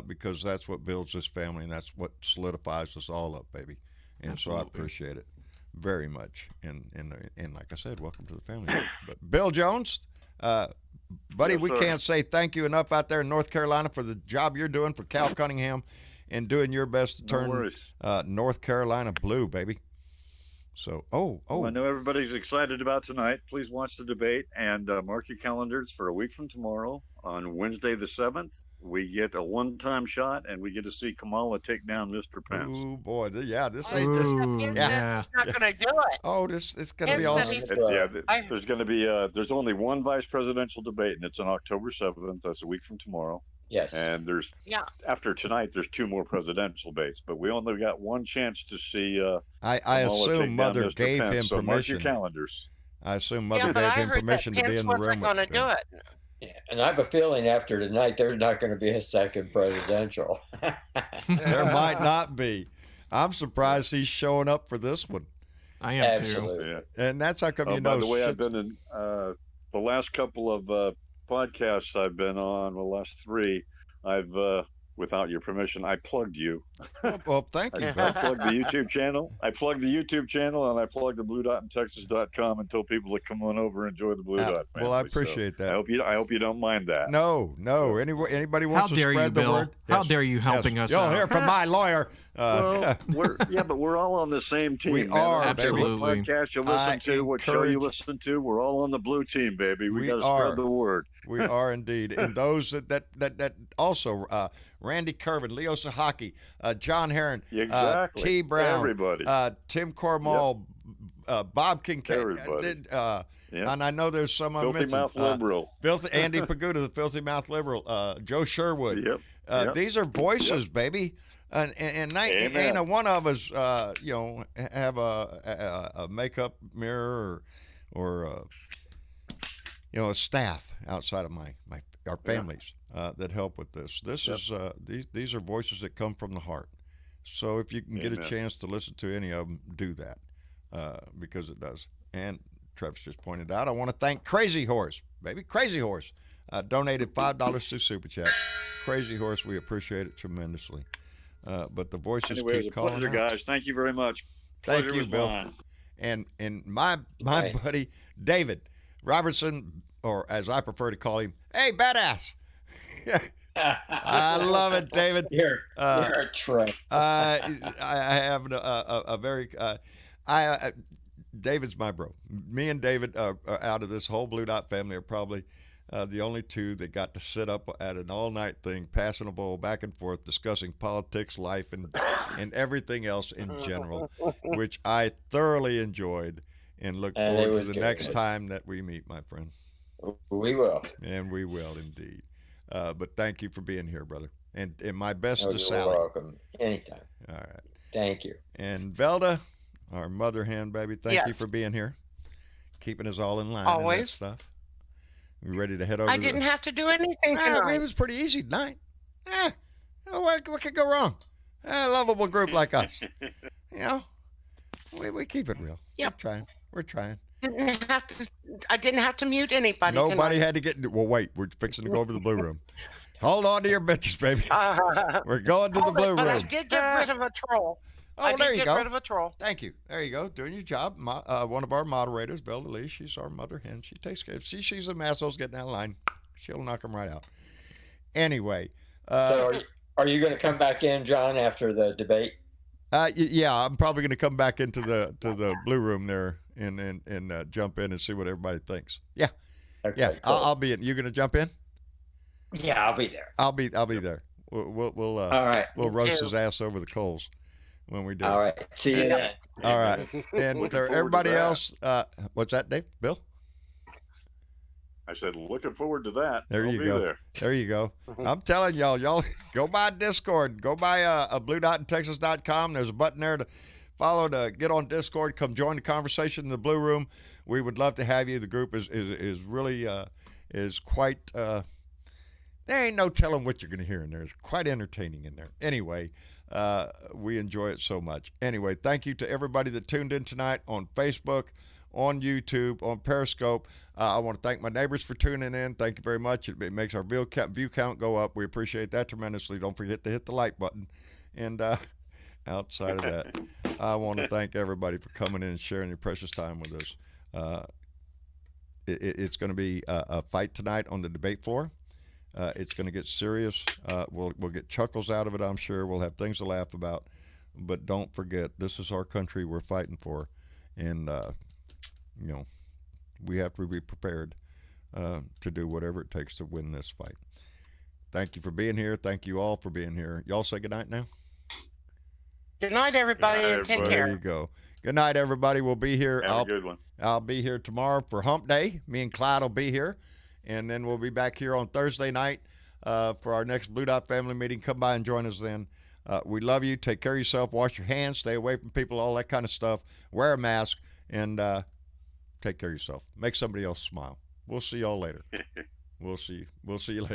because that's what builds this family, and that's what solidifies us all up, baby. And Absolutely. So I appreciate it very much. And like I said, welcome to the family. But Bill Jones, buddy, we can't say thank you enough out there in North Carolina for the job you're doing for Cal Cunningham and doing your best to turn North Carolina blue, baby. So, Well, I know everybody's excited about tonight. Please watch the debate and mark your calendars for a week from tomorrow. On Wednesday the 7th, we get a one-time shot, and we get to see Kamala take down Mr. Pence. Oh, boy. Yeah, this ain't just... Yeah. Not going to do it. Oh, it's going to be awesome. There's going to be... there's only one vice presidential debate, and it's on October 7th. That's a week from tomorrow. Yes. And after tonight, there's 2 more presidential debates, but we only got one chance to see. I assume Mother gave him so permission. Mark your calendars. I assume Mother gave him permission to be in the room. Going to do it. Yeah, and I have a feeling after tonight, there's not going to be a second presidential. There might not be. I'm surprised he's showing up for this one. I am Absolutely. too. Yeah. And that's how come By the way, I've been in the last couple of podcasts I've been on, the last 3, I've without your permission, I plugged you. Well, thank you. I plugged the YouTube channel. And I plugged the BlueDotInTexas.com and told people to come on over and enjoy the Blue Dot family. Well, I appreciate that. I hope you don't mind that. No. Anybody wants to spread the word? How dare you helping us out? You'll hear from my lawyer. Well, but we're all on the same team. We are, absolutely. What podcast you listen to, what show you listen to, we're all on the blue team, baby. We got to spread the word. We are indeed. And those that also, Randy Kervin, Leo Sahaki, John Heron, exactly. T. Brown, everybody, Tim Cormall, Bob Kincaid, everybody. And I know there's some Filthy Mouth Liberal, Andy Paguda, the Filthy Mouth Liberal, Joe Sherwood. Yep. These are voices, baby. And ain't a one of us, have a makeup mirror or a staff outside of our families that help with this. This is these are voices that come from the heart. So if you can get a chance to listen to any of them, do that because it does. And Travis just pointed out, I want to thank Crazy Horse, baby. Crazy Horse donated $5 to Super Chat. Crazy Horse, we appreciate it tremendously. But the voices keep calling. Pleasure, guys. Thank you very much. Thank you, Bill. And my buddy David Robertson, or as I prefer to call him, hey, badass. I love it, David. You're a trip. I have a very David's my bro. Me and David out of this whole Blue Dot family are probably the only 2 that got to sit up at an all-night thing, passing a bowl back and forth, discussing politics, life, and everything else in general, which I thoroughly enjoyed and look forward to the next time that we meet, my friend. We will. And we will indeed. But thank you for being here, brother. And my best to You're Sally. welcome. Anytime. All right. Thank you. And Velda, our mother hen, baby, thank you for being here, keeping us all in line. Always. And that stuff. We ready to head over? I didn't have to do anything tonight. It was pretty easy tonight. What could go wrong? A lovable group like us. We keep it real. Yep. We're trying. I didn't have to mute anybody. Nobody had to get. Well, wait. We're fixing to go over to the blue room. Hold on to your bitches, baby. We're going to the blue room. But I did get rid of a troll. Oh, there you go. Get rid of a troll. Thank you. There you go. Doing your job. One of our moderators, Velda Lee, she's our mother hen. She takes care. If she sees them assholes getting out of line, she'll knock them right out. Anyway. So are you going to come back in, John, after the debate? Yeah, I'm probably going to come back into the blue room there and jump in and see what everybody thinks. Yeah. Okay, yeah. cool. I'll be in. You going to jump in? Yeah, I'll be there. I'll be there. We'll all right. We'll roast his ass over the coals when we do. All right. See you then. All right. And for everybody else, what's that, Dave? Bill? I said, looking forward to that. There you go. There you go. I'm telling y'all go by Discord. Go by BlueDotInTexas.com. There's a button there to follow get on Discord. Come join the conversation in the Blue Room. We would love to have you. The group is really is quite. There ain't no telling what you're going to hear in there. It's quite entertaining in there. Anyway, we enjoy it so much. Anyway, thank you to everybody that tuned in tonight on Facebook, on YouTube, on Periscope. I want to thank my neighbors for tuning in. Thank you very much. It makes our view count go up. We appreciate that tremendously. Don't forget to hit the like button. And outside of that, I want to thank everybody for coming in and sharing your precious time with us. It's going to be a fight tonight on the debate floor. It's going to get serious. We'll get chuckles out of it, I'm sure. We'll have things to laugh about. But don't forget, this is our country we're fighting for. And, we have to be prepared to do whatever it takes to win this fight. Thank you for being here. Thank you all for being here. Y'all say good night now. Good night, everybody, and take care. There you go. Good night, everybody. We'll be here. Have a good one. I'll be here tomorrow for Hump Day. Me and Clyde will be here. And then we'll be back here on Thursday night for our next Blue Dot family meeting. Come by and join us then. We love you. Take care of yourself. Wash your hands. Stay away from people, all that kind of stuff. Wear a mask. And take care of yourself. Make somebody else smile. We'll see y'all later. We'll see you later.